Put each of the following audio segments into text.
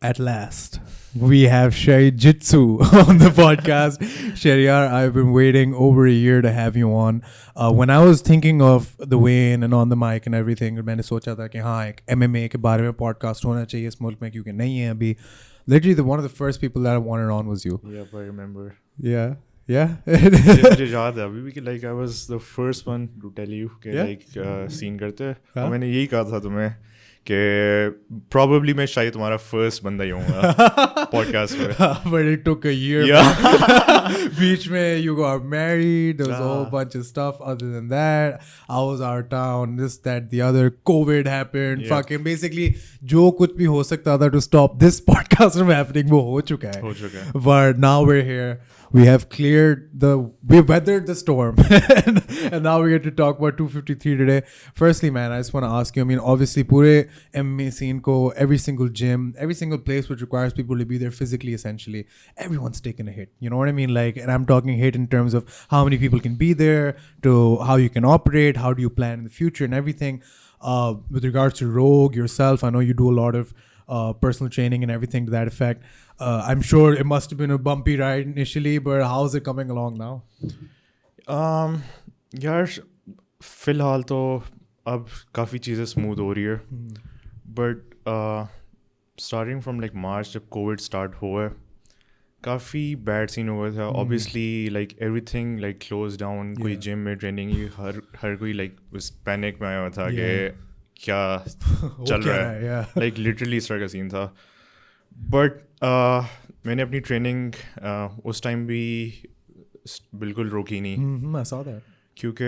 At last, we have Jiu-Jitsu on the podcast. Shehreyar, I've been waiting over a year to have you on. When I was thinking of the weigh-in and on the mic and everything, मैंने सोचा था कि हाँ एक MMA के बारे में podcast होना चाहिए इस मुल्क में क्योंकि नहीं है अभी. Literally, one of the first people that I wanted on was you. Yeah, I remember. Yeah. Yeah. मुझे याद है अभी भी कि like I was the first one to tell you कि like scene करते हैं. मैंने यही कहा था तुम्हें कि probably मैं शायद तुम्हारा first बंदा ही होऊंगा podcast में. But it took a year. Yeah. बीच में you got married. There was a whole bunch of stuff. Other than that, I was out of town. This, that, the other. COVID happened. Yeah. Fucking basically जो कुछ भी हो सकता था to stop this podcast from happening वो हो चुका है. But now we're here. We weathered the storm. and now we get to talk about 253 today. Firstly, man, I just want to ask you, I mean, obviously, pure MMA scene ko, every single gym, every single place which requires people to be there physically, essentially, everyone's taken a hit. You know what I mean? Like, and I'm talking hit in terms of how many people can be there, to how you can operate, how do you plan in the future and everything. With regards to Rogue, yourself, I know you do a lot of personal training and everything to that effect. I'm sure it must have been a bumpy ride initially, but how's it coming along now? यार फिलहाल तो अब काफ़ी चीज़ें smooth हो रही है but starting from like March जब कोविड स्टार्ट हुआ काफ़ी बैड सीन हुआ था obviously like everything like close down कोई जिम में ट्रेनिंग हर कोई लाइक उस पैनिक में आया हुआ था कि क्या चल रहा है लाइक लिटरली इस तरह का सीन था बट मैंने अपनी ट्रेनिंग उस टाइम भी बिल्कुल रोकी नहीं I saw that. क्योंकि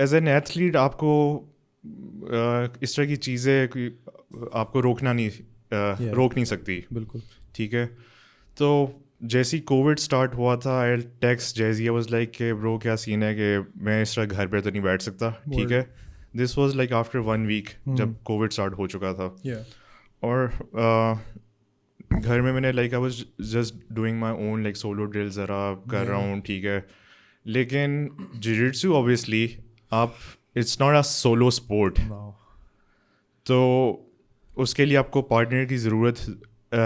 एज एन एथलीट आपको इस तरह की चीज़ें आपको रोक नहीं सकती बिल्कुल ठीक है तो जैसे ही कोविड स्टार्ट हुआ था I text jazzy I was like कि ब्रो क्या सीन है कि मैं इस तरह घर पे तो नहीं बैठ सकता ठीक है this was like after 1 week जब कोविड स्टार्ट हो चुका था और घर में मैंने like I was just doing my own like solo drill ज़रा कर रहा हूँ ठीक है लेकिन जिजित्सु ऑब्वियसली आप it's not a solo sport तो उसके लिए आपको पार्टनर की ज़रूरत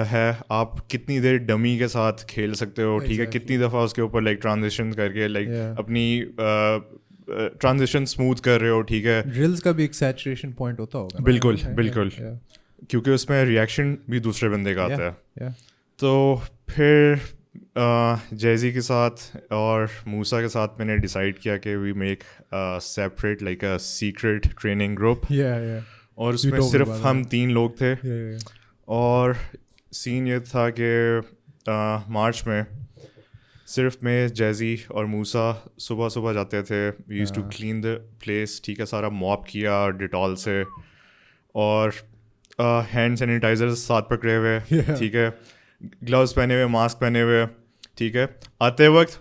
है आप कितनी देर डमी के साथ खेल सकते हो ठीक है कितनी दफ़ा उसके ऊपर लाइक ट्रांजिशन करके लाइक अपनी ट्रांजिशन स्मूथ कर रहे हो ठीक है ड्रिल्स का भी एक सैचुरेशन पॉइंट होता होगा बिल्कुल क्योंकि उसमें रिएक्शन भी दूसरे बंदे का आता है तो फिर जैजी के साथ और मूसा के साथ मैंने डिसाइड किया कि we make separate like a secret training group और उसमें सिर्फ हम 3 लोग थे और सीन ये था कि मार्च में सिर्फ मैं जैजी और मूसा सुबह जाते थे we used to clean the place ठीक है सारा मॉप किया डिटॉल से और हैंड सैनिटाइजर साथ पकड़े हुए ठीक है ग्लव्स पहने हुए मास्क पहने हुए ठीक है आते वक्त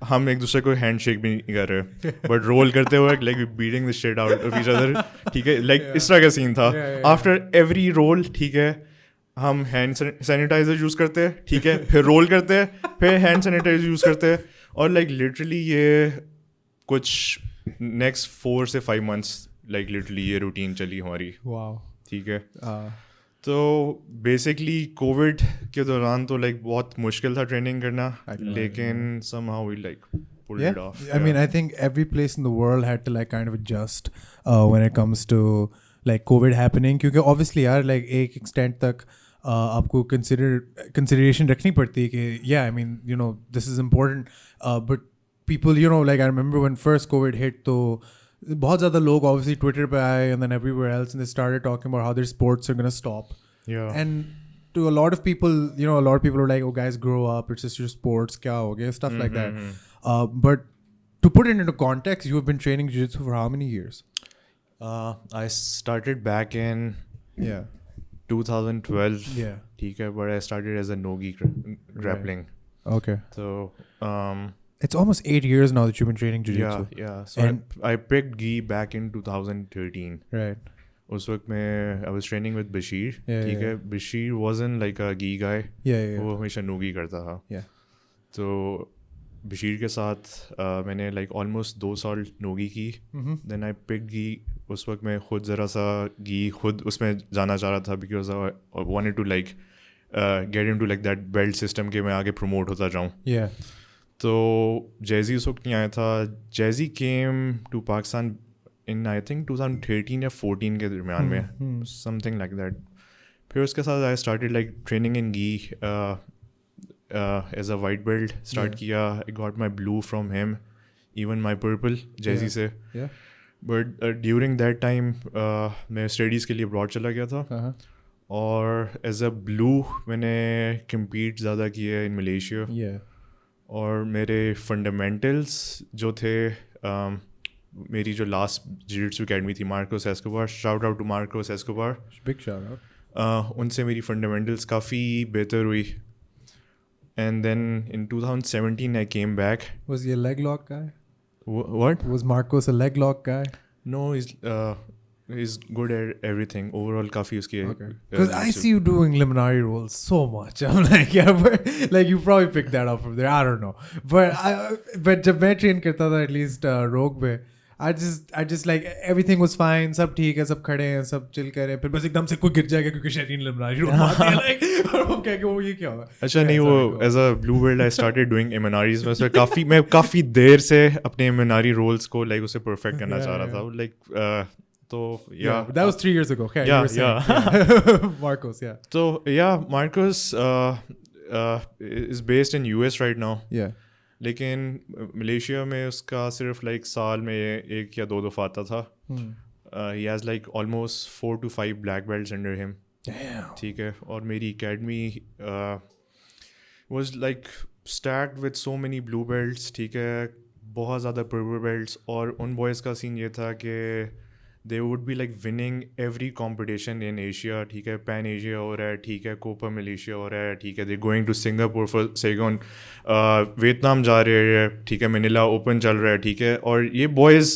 हम एक दूसरे को हैंड शेक भी नहीं कर रहे बट रोल करते हुए like beating the shit out of each other ठीक है लाइक इस तरह का सीन था आफ्टर एवरी रोल ठीक है हम हैंड सैनिटाइजर यूज़ करते हैं ठीक है फिर रोल करते हैं फिर हैंड सैनिटाइजर यूज़ करते हैं और लाइक लिटरली ये कुछ नेक्स्ट 4 से 5 मंथ्स लाइक लिटरली ये रूटीन चली हमारी ठीक है तो बेसिकली कोविड के दौरान तो लाइक बहुत मुश्किल था ट्रेनिंग करना लेकिन somehow we like pulled it off. I mean, I think every place in the world had to like kind of adjust when it comes to like COVID happening क्योंकि obviously यार like एक extent तक आपको consideration रखनी पड़ती है कि yeah I mean you know this is important but people you know like I remember when first COVID hit तो बहुत ज़्यादा लोग obviously Twitter पे आए and then everywhere else and they started talking about how their sports are going to stop and to a lot of people you know a lot of people are like oh guys grow up it's just your sports क्या हो गया stuff like that but to put it into context you have been training jiu-jitsu for how many years? I started back in 2012 ठीक है but I started as a no-gi grappling okay so it's almost 8 years now that you've been training jiu-jitsu so I picked gi back in 2013 right उस वक्त मैं I was training with Bashir ठीक है Bashir wasn't like a gi guy वो हमेशा no-gi करता था तो बशीर के साथ मैंने like almost 2 साल no-gi की then I picked gi उस वक्त मैं खुद ज़रा सा खुद उसमें जाना चाह रहा था because I wanted to like get into like that belt system के मैं आगे प्रमोट होता जाऊँ. तो जैजी उस वक्त नहीं आया था. Jazzy came to Pakistan in I think 2013 या 14 के दरमियान में, समथिंग लाइक दैट. फिर उसके साथ I started like training in gi as a white belt start किया. I got my blue from him, even my purple जैजी से. बट ड्यूरिंग दैट टाइम मैं स्टडीज़ के लिए अब्रॉड चला गया था. और एज अ ब्लू मैंने कम्पीट ज़्यादा किए इन मलेशिया. और मेरे फंडामेंटल्स जो थे, मेरी जो लास्ट जिजित्सु अकेडमी थी Marcos Escobar, shout out to Marcos Escobar, big shout out. उनसे मेरी फंडामेंटल्स काफ़ी बेहतर हुई. And then in 2017 I came back. Was he a leg lock guy? What? Was Marcos a leg lock guy? No, he's good at everything. Overall, काफ़ी उसकी. Because I see you doing liminari rolls so much. I'm like, yeah, but like you probably picked that up from there. I don't know. But जब मैं train करता था at least Rogue में, I just like everything was fine, सब ठीक है, सब खड़े हैं, सब चिल कर रहे हैं. फिर बस एकदम से कोई गिर जाएगा क्योंकि शरीर लिमिनारी रोल मारते हैं, like और वो कह के वो ये क्या होगा. अच्छा नहीं, वो as a blue belt I started doing एमएनआरईज में. उसमें मैं काफ़ी देर से अपने एमएनआरई रोल्स को लाइक उसे परफेक्ट करना चाह रहा था. लाइक तो that was 3 years ago. Okay, Marcos, So Marcos is based in US right now. लेकिन मलेशिया में उसका सिर्फ लाइक साल में 1 या 2 दफ़ा आता था. He has like almost 4 to 5 black belts under him. ठीक है. और मेरी academy was like stacked with so many blue belts. ठीक है, बहुत ज़्यादा purple belts. और उन boys का सीन ये था कि they would be like winning every competition in Asia. ठीक है, Pan Asia हो रहा है, ठीक है, Copa Malaysia हो रहा है, ठीक है, they're going to Singapore for second, Vietnam जा रहे हैं, ठीक है, Manila Open चल रहा है, ठीक है. और ये boys,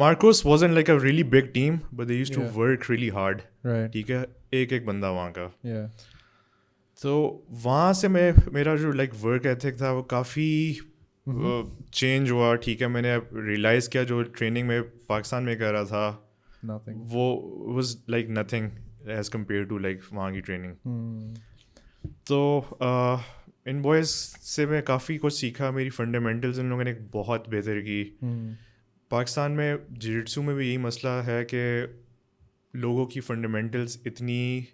Marcos wasn't like a really big team, but they used to work really hard. ठीक है, एक बंदा वहाँ का. तो वहाँ से मेरा जो like work ethic था वो काफ़ी चेंज हुआ. ठीक है, मैंने रियलाइज़ किया जो ट्रेनिंग में पाकिस्तान में कर रहा था वो was like nothing as compare to like वहाँ की ट्रेनिंग. तो इन बॉयज़ से मैं काफ़ी कुछ सीखा. मेरी फंडामेंटल्स इन लोगों ने बहुत बेहतर की. पाकिस्तान में जिजित्सु में भी यही मसला है कि लोगों की फंडामेंटल्स इतनी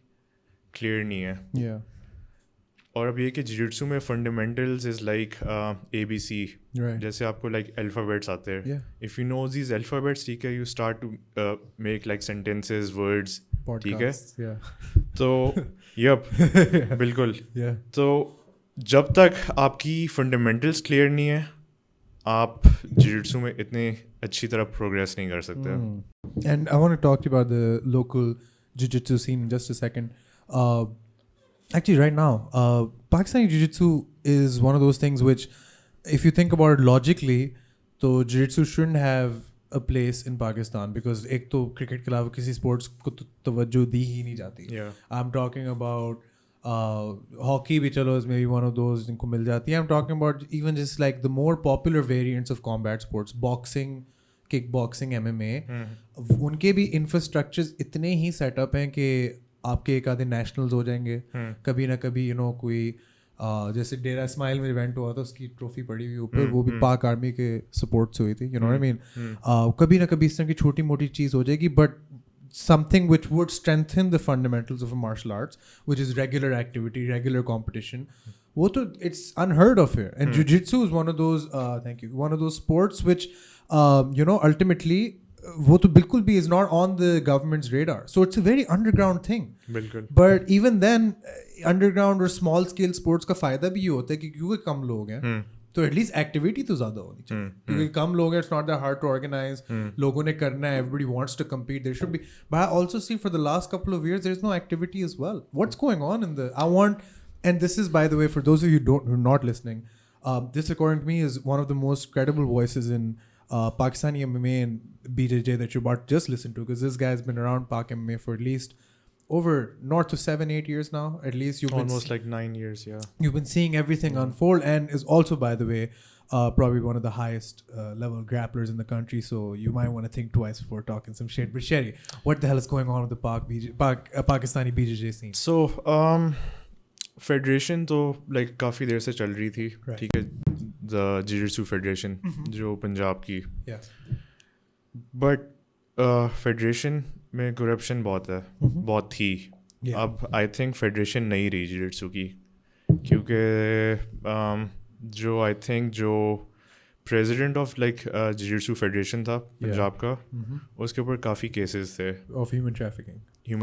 क्लियर नहीं है. और अब ये कि जिजित्सु में फंडामेंटल्स इज़ लाइक ABC. जैसे आपको लाइक अल्फ़ाबेट्स आते हैं. If you know these alphabets, ठीक है, you start to make like sentences, words. ठीक है. तो यप बिल्कुल. तो जब तक आपकी फंडामेंटल्स क्लियर नहीं है, आप जिजित्सु में इतने अच्छी तरह प्रोग्रेस नहीं कर सकते. And I want to talk about the local jujitsu scene just a second. Actually, right now, Pakistani Jiu-Jitsu is one of those things which, if you think about it logically, तो Jiu-Jitsu shouldn't have a place in Pakistan because एक तो cricket के अलावा किसी sports को तवज्जो दी ही नहीं जाती. I'm talking about hockey भी चलो is maybe one of those जिनको मिल जाती है. I'm talking about even just like the more popular variants of combat sports, boxing, kickboxing, MMA. उनके भी infrastructures इतने ही setup हैं कि आपके एक आधे नेशनल्स हो जाएंगे. कभी ना कभी कोई जैसे डेरा इस्माइल में इवेंट हुआ था, उसकी ट्रॉफी पड़ी हुई ऊपर, वो भी पाक आर्मी के सपोर्ट से हुई थी. I mean, कभी ना कभी इस तरह की छोटी मोटी चीज़ हो जाएगी. But something which would strengthen the fundamentals of martial arts, which is regular activity, regular competition, वो तो it's unheard of here. And jiu-jitsu is one of those one of those sports which ultimately वो तो बिल्कुल भी is not on the government's radar. So it's a very underground thing. बिल्कुल. But even then, underground और small scale sports का फ़ायदा भी ये होता है कि क्योंकि कम लोग हैं, तो एटलीस्ट एक्टिविटी तो ज़्यादा होनी चाहिए. क्योंकि कम लोग हैं, it's not that hard to organize. लोगों ने करना है, everybody wants to compete. There should be. But I also see for the last couple of years, there's no activity as well. What's going on in and this is, by the way, for those of you who are not listening, this according to me is one of the most credible voices in Pakistani MMA and BJJ that you're about to just listen to, because this guy's been around PakMMA for at least over north of 7-8 years now at least. You've almost like 9 years. You've been seeing everything unfold, and is also, by the way, probably one of the highest level grapplers in the country, so you might want to think twice before talking some shit. But Sherry, what the hell is going on with the Pakistani BJJ scene? So federation तो like काफ़ी देर से चल रही थी, ठीक है, the jiu-jitsu federation जो पंजाब की, बट फेडरेशन में करप्शन बहुत है, बहुत थी. अब आई थिंक फेडरेशन नहीं रही जिजित्सु की, क्योंकि जो आई थिंक जो president of like jiu-jitsu federation था पंजाब का, उसके ऊपर काफ़ी केसेस थे ऑफ ह्यूमन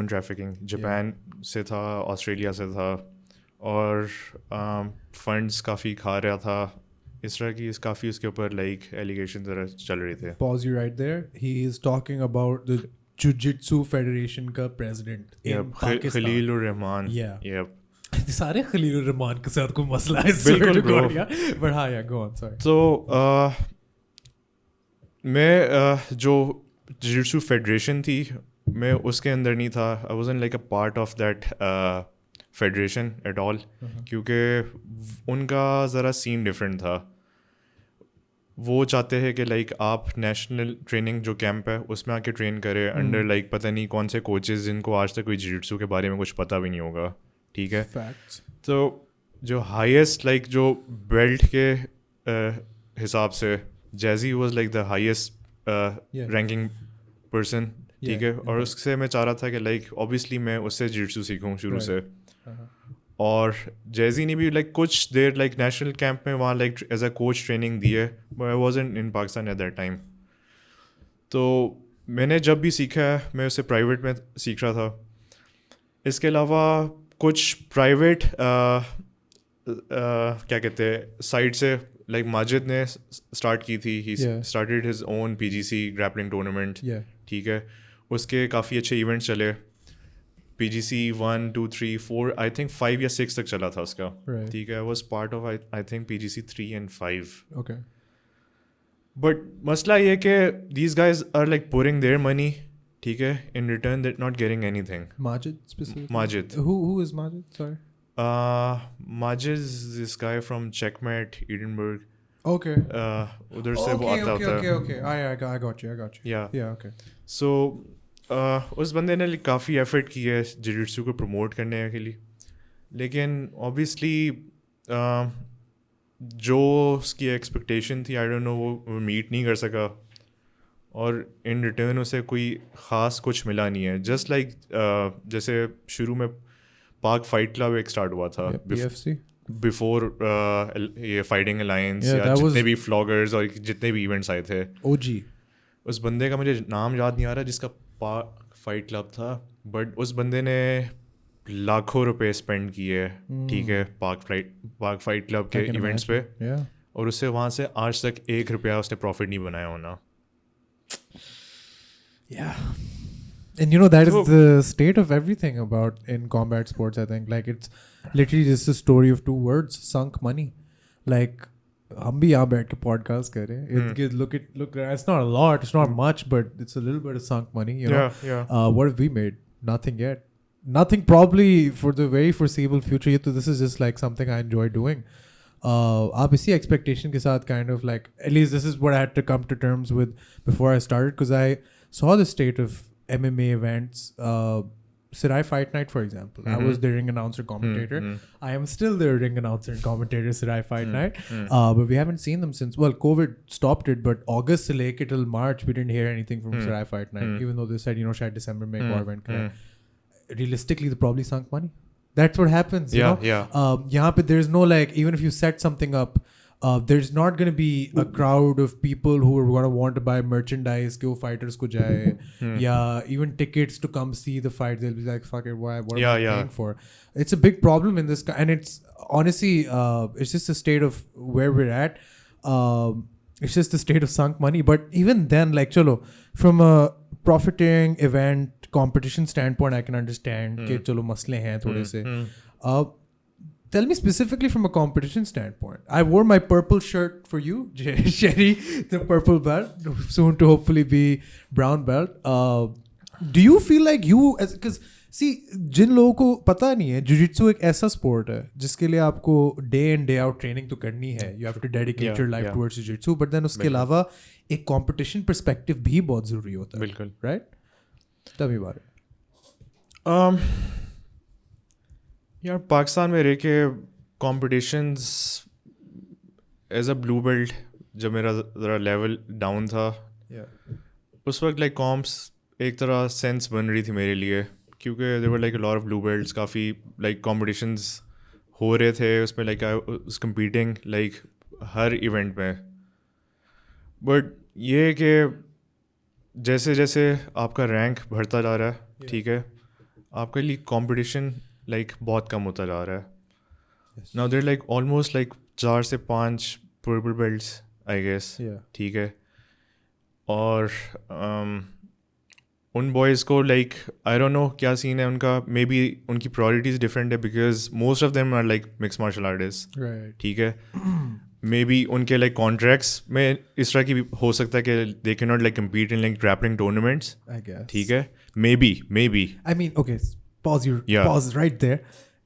ट्रैफिकिंग. जापान से था, ऑस्ट्रेलिया से था, और फंड्स काफ़ी खा रहा था. इस तरह की काफ़ी उसके ऊपर लाइक एलिगेशन चल रहे थे. Pause you right there. He is talking about the Jiu-Jitsu Federation का president in Pakistan. Khalilur Rahman. सारे खलीलुर रहमान के साथ कोई मसला है. बिल्कुल bro. But हाँ यार, go on, sorry. तो मैं जो Jiu-Jitsu Federation थी, मैं उसके अंदर नहीं था. I wasn't like a part of that federation at all, क्योंकि उनका ज़रा सीन डिफरेंट था. वो चाहते हैं कि लाइक आप नेशनल ट्रेनिंग जो कैंप है उसमें आके ट्रेन करें अंडर लाइक पता नहीं कौन से कोचेस जिनको आज तक कोई जिजित्सु के बारे में कुछ पता भी नहीं होगा, ठीक है. तो जो हाईएस्ट लाइक जो बेल्ट के हिसाब से jazzy was like the highest ranking person, ठीक है. और उससे मैं चाह रहा था कि लाइक ऑब्वियसली मैं उससे जिजित्सु सीखूँ शुरू से. और जैजी ने भी लाइक कुछ देर लाइक नेशनल कैंप में वहाँ like as a coach training दी है, but I wasn't in Pakistan at that time. तो मैंने जब भी सीखा है मैं उसे प्राइवेट में सीख रहा था. इसके अलावा कुछ प्राइवेट क्या कहते हैं साइड से लाइक माजिद ने स्टार्ट की थी. He started his own PGC grappling tournament, ठीक है. उसके काफ़ी अच्छे इवेंट्स चले. PGC 1, 2, 3, 4 आई थिंक 5 या 6 तक चला था उसका, ठीक है. I was part of I think PGC 3 and 5. Okay. But मसला ये कि these guys are like pouring their money, ठीक है, in return they not getting anything. Majid. Who is Majid? Sorry. Majid is this guy from Checkmate, Edinburgh. Okay. उधर से वो आता होता है. Okay. I got you. Yeah. Okay. So उस बंदे ने काफ़ी एफर्ट की है जिजित्सु को प्रमोट करने के लिए, लेकिन ऑब्वियसली जो उसकी एक्सपेक्टेशन थी आई डोंट नो वो मीट नहीं कर सका, और इन रिटर्न उसे कोई ख़ास कुछ मिला नहीं है. जस्ट लाइक जैसे शुरू में पाक फाइट क्लब एक स्टार्ट हुआ था, PFC बिफोर ये फाइटिंग अलायंस या जितने भी फ्लॉगर्स और जितने भी इवेंट्स आए थे. OG. उस बंदे का मुझे नाम याद नहीं आ रहा जिसका पाक फाइट क्लब था, बट उस बंदे ने लाखों रुपए स्पेंड किए, ठीक है, पाक फाइट क्लब के इवेंट्स पे, और उससे वहाँ से आज तक $1 उसने प्रॉफिट नहीं बनाया होना. And you know that is the state of everything about in combat sports. I think like it's literally just a story of two words: sunk money. Like हम भी यहाँ बैठ के पॉडकास्ट कर रहे हैं. Look, it's not a lot, it's not much, but it's a little bit of sunk money, you know. What have we made? Nothing yet. Nothing probably for the very foreseeable future. So this is just like something I enjoy doing. आप इसी expectation के साथ kind of like, at least this is what I had to come to terms with before I started, because I saw the state of MMA events. Sirai Fight Night, for example. I was the ring announcer commentator. I am still the ring announcer and commentator Sirai Fight Night. But we haven't seen them since, well, COVID stopped it, but August se leke till March, we didn't hear anything from Sirai Fight Night, even though they said, you know, shayad December mein ek aur event kare. Realistically, they probably sunk money. That's what happens, you know? Yahan pe there's no like, even if you set something up, there's not going to be a crowd of people who are going to want to buy merchandise ke wo fighters ko jaye, yeah, even tickets to come see the fight. They'll be like, fuck it, what am I paying for? It's a big problem in this, and it's honestly it's just a state of where we're at. It's just a state of sunk money. But even then, like, chalo, from a profiting event competition standpoint, I can understand ke chalo masle hain thode se. Tell me specifically from a competition standpoint. I wore my purple shirt for you, Sherry, the purple belt, soon to hopefully be brown belt. Do you feel like you, because see, जिन लोगों को पता नहीं है, jiu-jitsu एक ऐसा sport है जिसके लिए आपको day in day out training तो करनी है. You have to dedicate your life towards jiu-jitsu, but then उसके अलावा एक competition perspective भी बहुत ज़रूरी होता है. बिल्कुल. Right? Tell me about it. यार पाकिस्तान में रह के competitions as a blue belt जब मेरा ज़रा लेवल डाउन था, उस वक्त लाइक कॉम्प्स एक तरह सेंस बन रही थी मेरे लिए, क्योंकि there were like a lot of blue belts, काफ़ी लाइक कॉम्पिटिशन्स हो रहे थे उसमें, like I was competing like हर इवेंट में. बट ये कि जैसे जैसे आपका रैंक बढ़ता जा रहा है, ठीक है, आपके लिए कॉम्पिटिशन लाइक बहुत कम होता जा रहा है. Now there like almost like 4 से 5 पर्पल बेल्ट्स आई गेस, ठीक है. और उन बॉयज़ को लाइक आई डोंट नो क्या सीन है उनका, मे बी उनकी प्रायोरिटीज़ डिफरेंट है, because most of them are like mix martial artist, ठीक है. मे बी उनके लाइक कॉन्ट्रैक्ट्स में इस तरह की भी हो सकता है कि they can not like compete in like grappling tournaments, ठीक है. Maybe I mean okay, pause right there.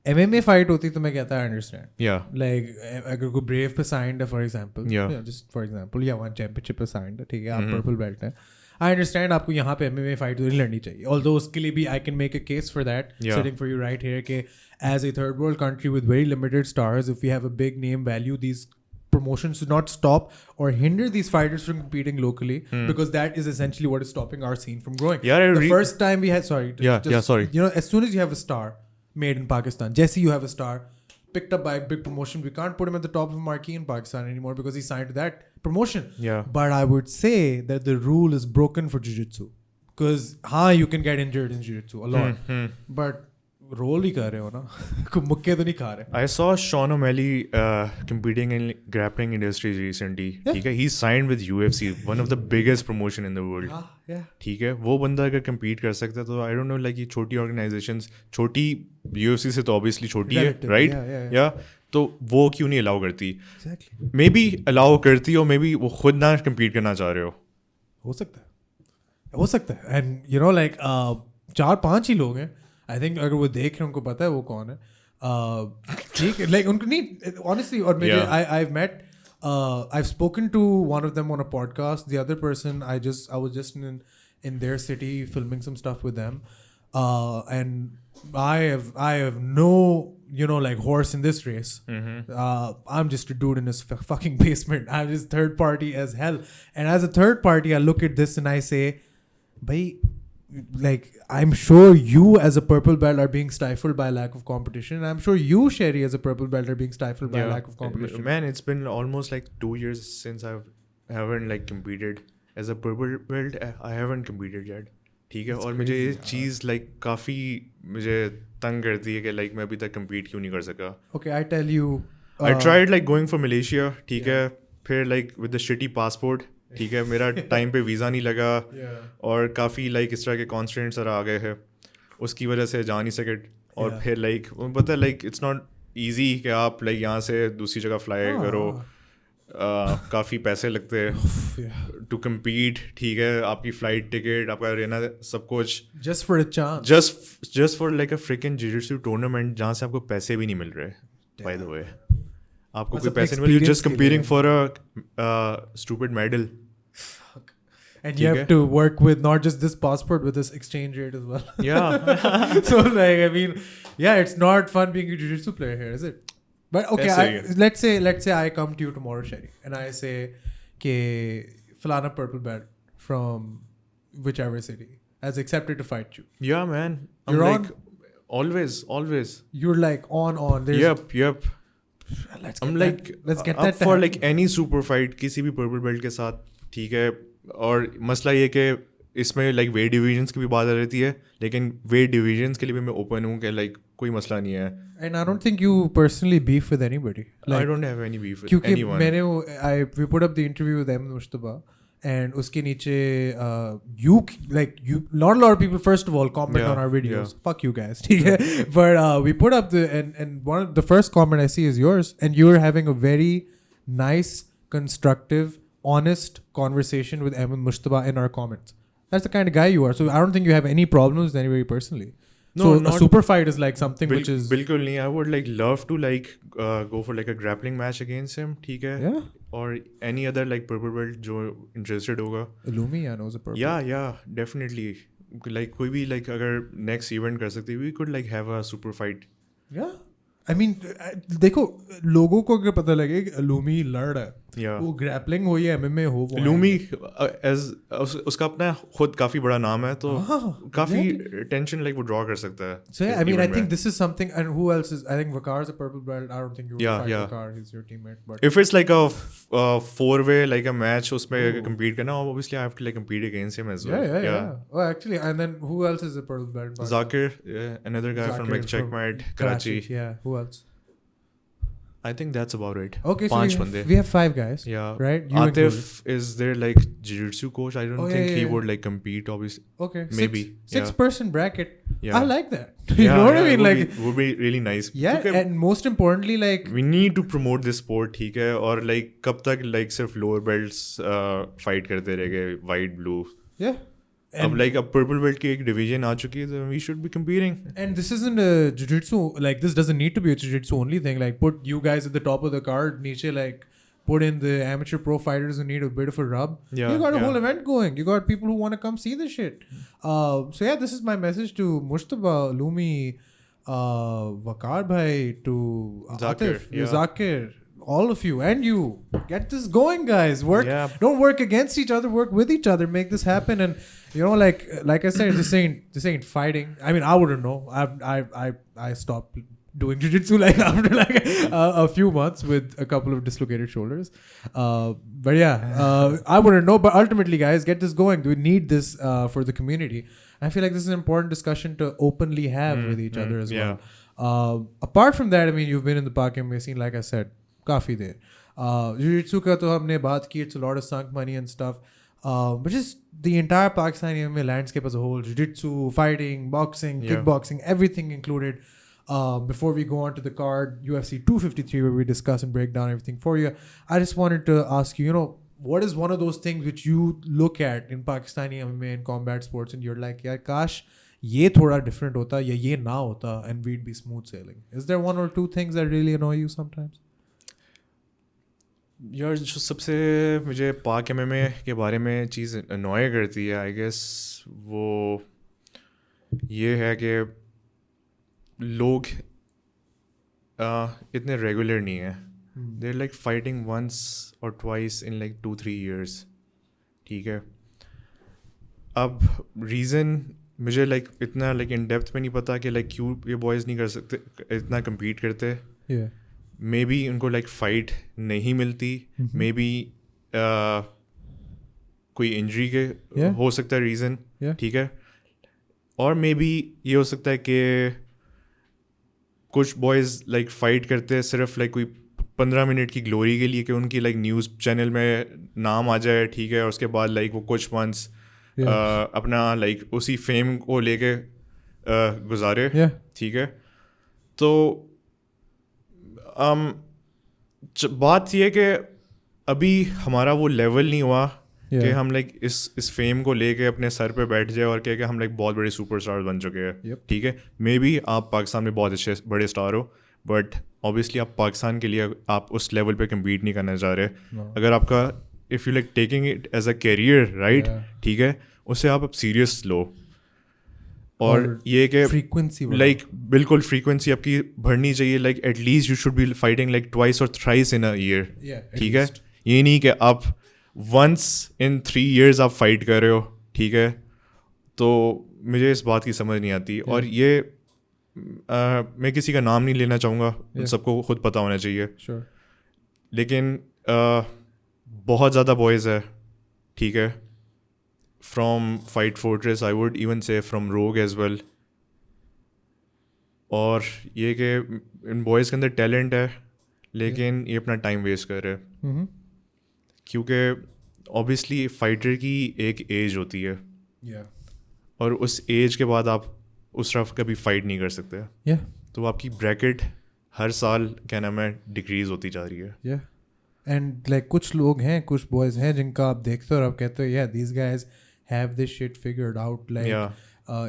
MMA fight होती तो मैं कहता है understand. Yeah. Like अगर कोई brave पे signed है for example. Yeah. Just for example, या one championship पे signed है, ठीक है, आप purple belt हैं. I understand आपको यहाँ पे MMA fight तो नहीं लड़नी चाहिए. Although उसके लिए भी I can make a case for that. Sitting for you right here कि as a third world country with very limited stars, if we have a big name value, these promotions should not stop or hinder these fighters from competing locally, because that is essentially what is stopping our scene from growing. Yeah, the first time we had sorry. You know, as soon as you have a star made in Pakistan, Jesse, you have a star picked up by a big promotion, we can't put him at the top of a marquee in Pakistan anymore because he signed to that promotion. But I would say that the rule is broken for jiu-jitsu, because you can get injured in jiu-jitsu a lot, but roll ही कर रहे हो ना, मुक्के तो नहीं खा रहे. I saw Sean O'Malley competing in grappling industries recently. ठीक है, he signed with UFC, one of the biggest promotion in the world. ठीक है, वो बंदा अगर compete कर सकता है तो I don't know, like ये छोटी organizations, छोटी UFC से तो obviously छोटी है, right? Yeah. तो वो क्यों नहीं allow करती? Exactly. Maybe allow करती हो, maybe वो खुद ना compete करना चाह रहे हो. हो सकता है. And you know like 4-5 ही लोग हैं. I think अगर वो देख रहे हैं उनको पता है वो कौन है, ठीक है, like उनको नहीं honestly, और मेरे I've met I've spoken to one of them on a podcast. The other person I was just in their city filming some stuff with them, and I have no, you know, like horse in this race. I'm just a dude in his fucking basement. I'm just third party as hell, and as a third party I look at this and I say, bhai, like I'm sure you as a purple belt are being stifled by lack of competition, and I'm sure you, Sherry, as a purple belt are being stifled by lack of competition. Man, it's been almost like 2 years since I haven't like competed as a purple belt. I haven't competed yet, ठीक है. और मुझे ये चीज़ like काफ़ी मुझे तंग करती है कि like मैं अभी तक compete क्यों नहीं कर सका. Okay, I tell you, I tried like going for Malaysia, ठीक है, फिर like with the shitty passport, ठीक है, मेरा टाइम पे वीज़ा नहीं लगा, और काफ़ी लाइक इस तरह के कॉन्स्टेंट्स आ गए हैं, उसकी वजह से जा नहीं सके. और फिर लाइक पता है लाइक इट्स नॉट ईजी कि आप लाइक यहाँ से दूसरी जगह फ्लाई करो, काफ़ी पैसे लगते हैं टू कम्पीट, ठीक है, आपकी फ़्लाइट टिकट, आपका रहना, सब कुछ, just for a chance, just for like a freaking jiu-jitsu tournament जहाँ से आपको पैसे भी नहीं मिल रहे. बाय द वे आपको कोई पैसे नहीं मिल रहे, just competing for a stupid medal. And you have to work with not just this passport, with this exchange rate as well. Yeah. So like, I mean, yeah, it's not fun being a jiu-jitsu player here, is it? But okay, let's say I come to you tomorrow, Sherry, and I say, "Ke Falana purple belt from whichever city has accepted to fight you." Yeah, man. You're like, always. You're like on. Yep. Let's get that for like any super fight, किसी भी purple belt के साथ, ठीक है. और मसला ये कि इसमें लाइक वेट डिवीजन्स की भी बात आ रहती है, लेकिन वेट डिवीजन्स के लिए भी मैं ओपन हूँ कि लाइक कोई मसला नहीं है. And I don't think you personally beef with anybody. I don't have any beef with क्योंकि एनीवन. मैंने we put up the interview with Ahmed Mujtaba, and उसके नीचे you not a lot of people first of all comment on our videos. Fuck you guys, ठीक है. But we put up and one of the first comment I see is yours, and you're having a very nice, constructive, honest conversation with Ahmed Mushtaba in our comments. That's the kind of guy you are. So I don't think you have any problems with anybody personally. No, so a super fight is like something which is बिल्कुल नहीं. I would like love to like go for like a grappling match against him. ठीक है. Yeah. Or any other like purple belt जो interested होगा. Illumi, I know is a purple. Yeah, definitely. Like कोई भी like अगर next event कर सकते, we could like have a super fight. Yeah. I mean, देखो लोगों को अगर पता लगे कि Illumi लड़ रहा है, वो ग्रैपलिंग हो या MMA हो, Illumi उसका अपना खुद काफी बड़ा नाम है, तो काफी टेंशन लाइक वो ड्रॉ कर सकता है. So yeah, I mean, I think this is something. And who else is? I think Vakar's a purple belt. I don't think you would fight Vakar. He's your teammate. But if it's like a 4-way like a match, उसमें compete करना, obviously I have to like compete against him as well. Yeah. Oh, actually, and then who else is a purple belt? Zakir, another guy from like Checkmate, Karachi. Yeah. Who else? I think that's about it. Okay, so Panch bande. We have 5 guys. Yeah. Right? You Atif is their like jiu-jitsu coach. I don't think he would like compete, obviously. Okay. Maybe. 6-person bracket. Yeah. I like that. You know what I mean? Like would be really nice. Yeah, and most importantly, like we need to promote this sport, ठीक है? और like कब तक like सिर्फ lower belts fight करते रहेंगे, white, blue. Yeah. अब like a purple belt की एक division आ चुकी है, so we should be competing. And this isn't a jiu-jitsu, like this doesn't need to be a jiu-jitsu only thing. Like put you guys at the top of the card, niche like put in the amateur pro fighters who need a bit of a rub. Yeah, you got a whole event going. You got people who want to come see this shit. So yeah, this is my message to Mushtaba, Lumi, Vakar bhai, to Zakir, Atif, Zakir, all of you, and you. Get this going, guys. Don't work against each other. Work with each other. Make this happen. And you know, like I said, this ain't fighting. I mean, I wouldn't know. I stopped doing jiu-jitsu like after like a few months with a couple of dislocated shoulders. But yeah, I wouldn't know. But ultimately, guys, get this going. We need this for the community. I feel like this is an important discussion to openly have with each other as well. Apart from that, I mean, you've been in the PakMMA scene, like I said, काफ़ी देर. Jiu-jitsu का तो हमने बात की. It's a lot of sunk money and stuff. But just the entire Pakistani MMA landscape as a whole, jiu-jitsu, fighting, boxing, kickboxing, everything included. Before we go on to the card, UFC 253, where we discuss and break down everything for you, I just wanted to ask you, you know, what is one of those things which you look at in Pakistani MMA and combat sports and you're like, yeah, kash, ye thoda different hota, ya ye na hota, and we'd be smooth sailing. Is there one or two things that really annoy you sometimes? यार जो सबसे मुझे पाक MMA के बारे में चीज़ अनॉय करती है, आई गेस वो ये है कि लोग इतने रेगुलर नहीं है. देर लाइक फाइटिंग वंस और ट्वाइस इन लाइक 2-3 years. ठीक है. अब रीज़न मुझे लाइक इतना लाइक इन डेप्थ में नहीं पता कि लाइक क्यों ये बॉयज़ नहीं कर सकते, इतना कम्पीट करते. मे बी उनको लाइक फाइट नहीं मिलती, मे बी कोई इंजरी के हो सकता है रीज़न. ठीक है. और मे बी ये हो सकता है कि कुछ बॉयज़ लाइक फाइट करते हैं सिर्फ लाइक कोई 15 मिनट की ग्लोरी के लिए, कि उनकी लाइक न्यूज़ चैनल में नाम आ जाए. ठीक है. और उसके बाद लाइक वो कुछ मंथ्स अपना लाइक उसी फेम को लेके गुजारे. ठीक है. तो बात यह कि अभी हमारा वो लेवल नहीं हुआ कि हम लाइक इस फेम को लेके अपने सर पे बैठ जाए और कह के हम लाइक बहुत बड़े सुपरस्टार बन चुके हैं. ठीक है. मे बी आप पाकिस्तान में बहुत अच्छे बड़े स्टार हो, बट ऑब्वियसली आप पाकिस्तान के लिए आप उस लेवल पे कम्पीट नहीं करना चाह रहे. अगर आपका if you like taking it as a career, right, ठीक है, उससे आप सीरियस लो. और ये कि फ्रीक्वेंसी लाइक बिल्कुल फ्रीक्वेंसी आपकी बढ़नी चाहिए. Like at least you should be fighting like twice और थ्राइस इन अ ईयर. ठीक है. ये नहीं कि आप वंस इन 3 years आप फाइट कर रहे हो. ठीक है. तो मुझे इस बात की समझ नहीं आती. और ये मैं किसी का नाम नहीं लेना चाहूँगा, सबको खुद पता होना चाहिए. लेकिन बहुत ज़्यादा बॉयज़ है. ठीक है. From Fight Fortress, I would even say from Rogue as well. और ये कि इन बॉयज़ के अंदर टैलेंट है, लेकिन ये अपना टाइम वेस्ट कर रहे हैं. क्योंकि ऑब्वियसली फाइटर की एक एज होती है, और उस एज के बाद आप उस तरफ कभी फाइट नहीं कर सकते. तो आपकी ब्रैकेट हर साल क्या नाम है डिक्रीज होती जा रही है. एंड लाइक कुछ लोग हैं, कुछ बॉयज़ हैं जिनका आप देखते हो और आप कहते हो, yeah, these guys have this shit figured out. Like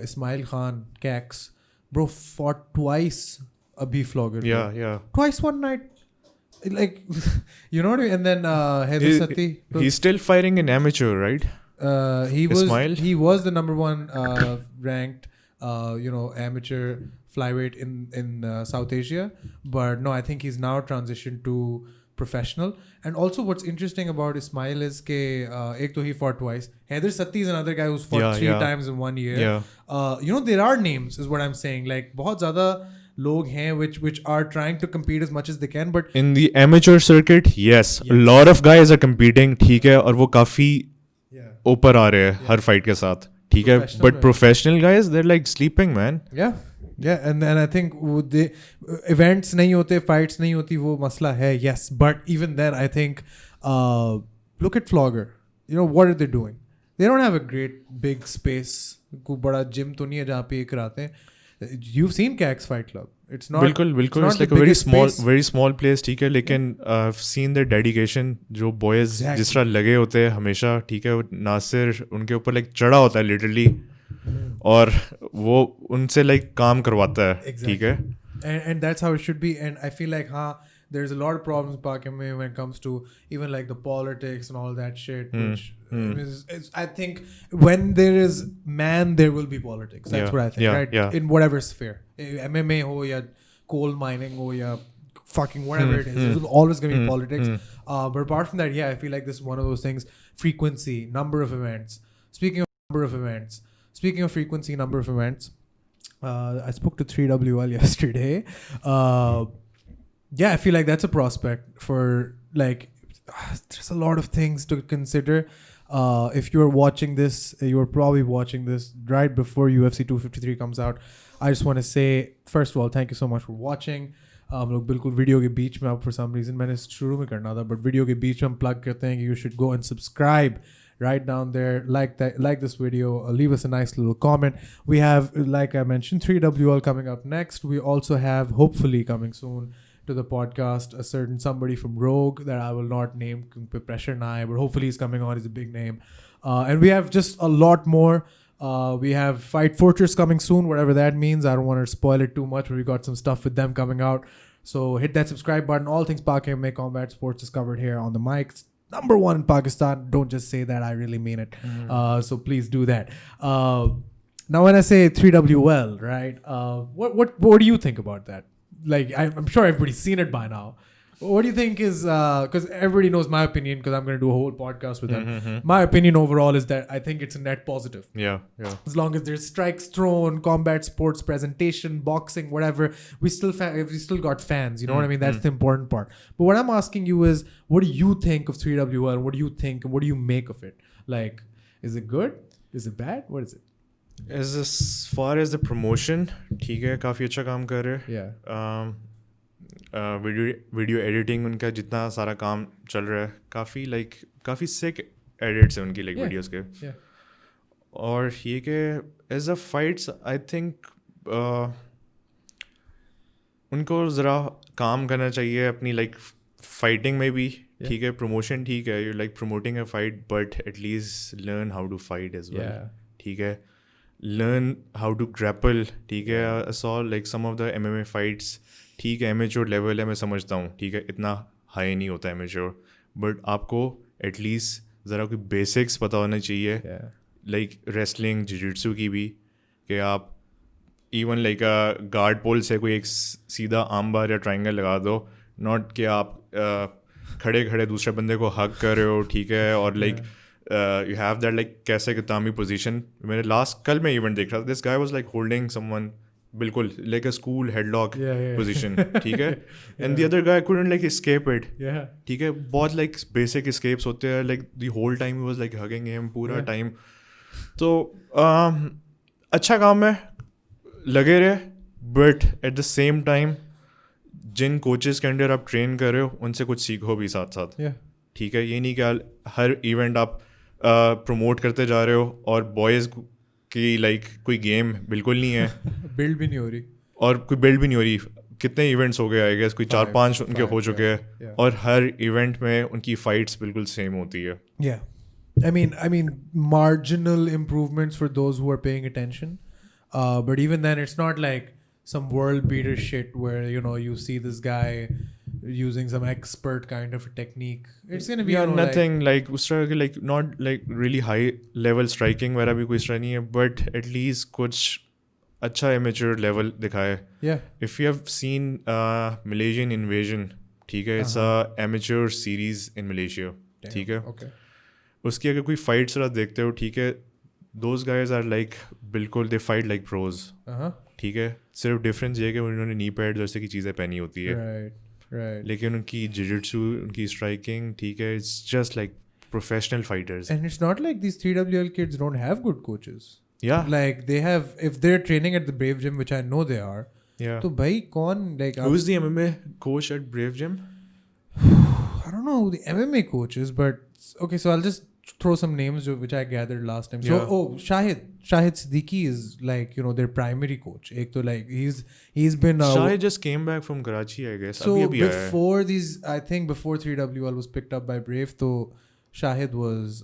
Ismail Khan, Cax, bro, fought twice abhi flogger. Yeah. Twice one night. Like, you know what I mean? And then Haider Satti. He's still fighting in amateur, right? Ismail? He was the number one ranked, amateur flyweight in South Asia. But no, I think he's now transitioned to professional. And also what's interesting about Ismail is that he fought twice. Haider Satti is another guy who's fought three times in 1 year. Yeah. There are names is what I'm saying. Like, बहुत ज़्यादा लोग हैं which are trying to compete as much as they can. But in the amateur circuit, yes. A lot of guys are competing, ठीक है, और वो काफ़ी ऊपर आ रहे हैं हर फाइट के साथ, ठीक है. But professional guys, they're like sleeping, man. Yeah, and I think the events नहीं होते, fights नहीं होती, वो मसला है, yes. But even then, I think look at Flogger. What are they doing? They don't have a great big space. कोई बड़ा gym तो नहीं है जहाँ पे ये कराते हैं. You've seen Cax Fight Club. It's not. बिल्कुल. It's like a very small place, ठीक है. लेकिन I've seen their dedication. जो boys जिस तरह लगे होते हैं हमेशा, ठीक है. नासिर उनके ऊपर like चढ़ा होता है literally. और वो उनसे like काम करवाता है, ठीक है. And that's how it should be. And I feel like there's a lot of problems in PakMMA when it comes to even like the politics and all that shit. Which is, I think when there is man, there will be politics. That's what I think, right? Yeah. In whatever sphere, MMA ho ya coal mining ho ya fucking whatever it is, there's always going to be politics. But apart from that, I feel like this is one of those things. Frequency, number of events. Speaking of frequency, number of events. I spoke to 3WL yesterday. I feel like that's a prospect for like, there's a lot of things to consider. If you're watching this, you're probably watching this right before UFC 253 comes out. I just want to say, first of all, thank you so much for watching. लोग बिल्कुल video के बीच में, for some reason मैंने शुरू में करना था, but video के बीच में हम plug करते हैं कि you should go and subscribe right down there, like this video, leave us a nice little comment. We have, like I mentioned, 3WL coming up next. We also have, hopefully coming soon to the podcast, a certain somebody from Rogue that I will not name, pressure nahi, but hopefully he's coming on. He's a big name. And we have just a lot more. We have Fight Fortress coming soon, whatever that means. I don't want to spoil it too much, but we got some stuff with them coming out. So hit that subscribe button. All things PakMMA Combat Sports is covered here on the mics. Number one in Pakistan. Don't just say that. I really mean it. So please do that. Now, when I say 3WL, right? What do you think about that? Like, I'm sure everybody's seen it by now. What do you think is, because everybody knows my opinion, because I'm going to do a whole podcast with them. My opinion overall is that I think it's a net positive. Yeah. As long as there's strikes thrown, combat sports presentation, boxing, whatever, we still got fans. You know what I mean? That's the important part. But what I'm asking you is, what do you think of 3WL? What do you think, and what do you make of it? Like, is it good? Is it bad? What is it? As far as the promotion, ठीक है, काफ़ी अच्छा काम कर रहे हैं. Yeah. Video editing उनका जितना सारा काम चल रहा है, काफ़ी सिक एडिट्स हैं उनकी वीडियोस के. और ये कि as a fights I think उनको ज़रा काम करना चाहिए अपनी फाइटिंग में भी. ठीक है, प्रमोशन ठीक है, you promoting a fight, but at least learn how to fight as well. ठीक है, लर्न हाउ टू ग्रैपल. ठीक है, I saw some of the MMA fights, ठीक है एमेच्योर लेवल है, मैं समझता हूँ, ठीक है इतना हाई नहीं होता एमेच्योर, बट आपको एटलीस्ट ज़रा कोई बेसिक्स पता होना चाहिए. रेसलिंग, जिजिट्सू की भी, कि आप इवन गार्ड पोल से कोई एक सीधा आर्म बार या ट्रायंगल लगा दो, नॉट कि आप खड़े खड़े दूसरे बंदे को हक कर रहे हो. ठीक है, और यू हैव दैट कैसे कितामी पोजीशन. मैंने कल मैं इवेंट देख रहा था, this guy was holding someone, बिल्कुल a school headlock position. ठीक है, and the other guy couldn't escape it. ठीक है, बहुत basic escapes होते हैं, the whole time he was hugging him पूरा time. तो अच्छा काम है, लगे रहे, but at the same time जिन कोचेस के अंडर आप ट्रेन कर रहे हो उनसे कुछ सीखो भी साथ साथ. ठीक है, ये नहीं कि हर इवेंट आप प्रमोट करते जा रहे हो और बॉयज़ कि कोई गेम बिल्कुल नहीं है, बिल्ड भी नहीं हो रही, और कोई बिल्ड भी नहीं हो रही. कितने इवेंट्स हो गए, आई गेस कोई 4-5 उनके हो चुके हैं, और हर इवेंट में उनकी फाइट्स बिल्कुल सेम होती है. I mean, marginal improvements for those who are paying attention. But even then, it's not like some world beater shit where you see this guy using some expert kind of a technique. It's gonna be nothing like उस तरह के like not like really high level striking वगैरह भी कोई इस तरह नहीं है, but at least कुछ अच्छा amateur level दिखाए. Yeah. If you have seen Malaysian Invasion, ठीक है, it's a amateur series in Malaysia. ठीक है. Okay. उसकी अगर कोई fights वगैरह देखते हो, ठीक है, those guys are like बिल्कुल they fight like pros. ठीक है. सिर्फ डिफरेंस ये है कि उन्होंने नी पैड जैसे की चीज़ें पहनी होती है. Right. लेकिन उनकी जिजिट्सू, उनकी स्ट्राइकिंग, ठीक है, it's just like professional fighters. And it's not like these 3WL kids don't have good coaches. Yeah. Like they have, if they're training at the Brave Gym, which I know they are. Yeah. तो भाई कौन like? Who's the MMA coach at Brave Gym? I don't know who the MMA coach is, but okay, so I'll just throw some names which I gathered last time. So Shahid Siddiqui is like their primary coach. Ek to like he's been Shahid just came back from Karachi, I guess. So before these, I think before 3WL was picked up by Brave, so Shahid was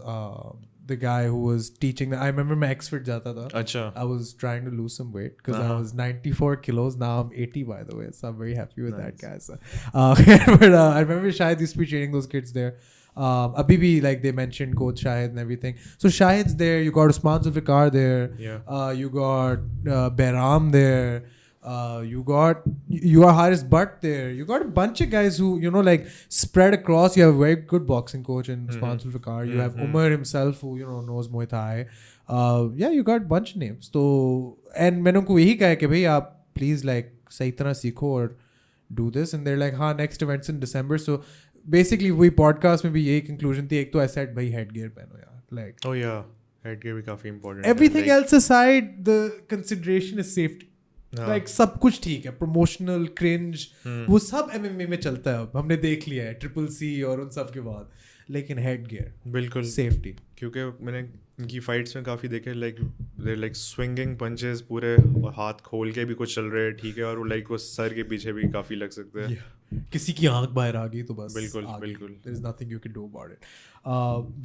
the guy who was teaching. I remember my Exford jata tha. Acha. I was trying to lose some weight because I was 94 kilos. Now I'm 80, by the way. So I'm very happy with that, guys. But I remember Shahid used to be training those kids there. Abhi like they mentioned Coach Shahid and everything. So Shahid's there. You got Usman Zulfikar there. Yeah. You got Behram there. You got Haris Butt there. You got a bunch of guys who like spread across. You have a very good boxing coach in Usman Zulfikar. You have Umer himself who knows Muay Thai. Yeah, you got a bunch of names. So and मैंने उनको यही कहा कि भाई आप please like सही तरह सीखो और do this. And they're like हाँ next event's in December. So basically वही podcast में भी यही conclusion थी. एक तो I said भाई headgear पहनो यार. Like oh yeah, headgear भी काफी important. Everything else aside, the consideration is safety. Like सब कुछ ठीक है, promotional, cringe, वो सब MMA में चलता है अब, हमने देख लिया है ट्रिपल सी और उन सब के बाद. लेकिन हेडगियर बिल्कुल सेफ्टी, क्योंकि मैंने इनकी फाइट्स में काफ़ी देखे लाइक स्विंगिंग पंचेस पूरे और हाथ खोल के भी कुछ चल रहे हैं, ठीक है, और वो लाइक वो सर के पीछे भी काफ़ी लग सकते हैं. किसी की आंख बाहर आ गई तो बस बिल्कुल there is nothing you can do about it.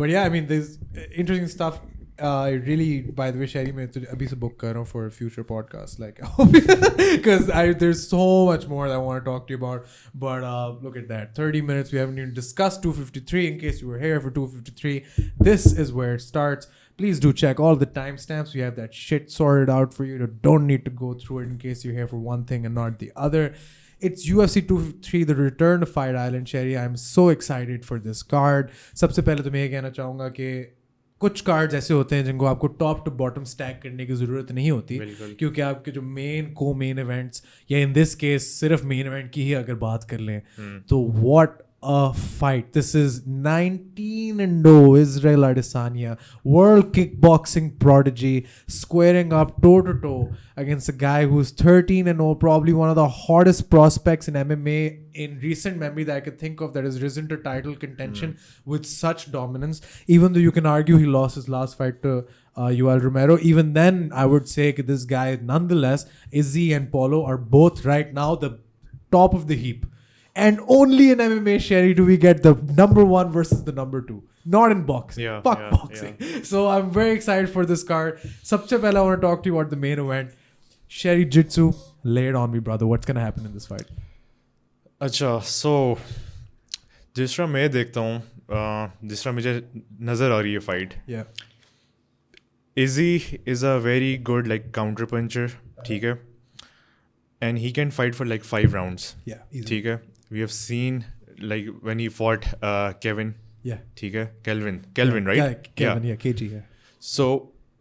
But yeah, I mean there's interesting stuff. Really, by the way, Sherry, मैं तुझे अभी से book कर रहा हूँ for a future podcast, like because there's so much more that I want to talk to you about. But look at that, 30 minutes. We haven't even discussed 253. In case you were here for 253, this is where it starts. Please do check all the timestamps. We have that shit sorted out for you. You don't need to go through it in case you're here for one thing and not the other. It's UFC 253, the return to Fight Island. Sherry, I'm so excited for this card. सबसे पहले तो मैं ये कहना चाहूँगा कि कुछ cards ऐसे होते हैं जिनको आपको टॉप टू बॉटम स्टैक करने की ज़रूरत नहीं होती, क्योंकि आपके जो मेन इवेंट्स या इन दिस केस सिर्फ मेन इवेंट की ही अगर बात कर लें तो what a fight. This is 19-0 Isreal Adesanya, world kickboxing prodigy, squaring up toe-to-toe against a guy who's 13-0, probably one of the hottest prospects in MMA in recent memory that I could think of, that has risen to title contention with such dominance. Even though you can argue he lost his last fight to Yoel Romero, even then I would say that this guy nonetheless, Izzy and Paulo are both right now the top of the heap. And only in MMA, Sherry, do we get the number one versus the number two. Not in boxing. Fuck boxing. Yeah. So I'm very excited for this card. Sabse pehle, I want to talk to you about the main event. Sherry Jitsu, lay it on me, brother. What's going to happen in this fight? अच्छा, so जिस तरह मैं देखता हूँ, जिस तरह मुझे नज़र आ रही है fight, Izzy is a very good like counter puncher, ठीक है, and he can fight for like 5 rounds. Yeah, easily. ठीक है. We have seen like when he fought Kevin. Yeah. ठीक है. Kelvin, right? Yeah, Kelvin, yeah, KG, yeah. So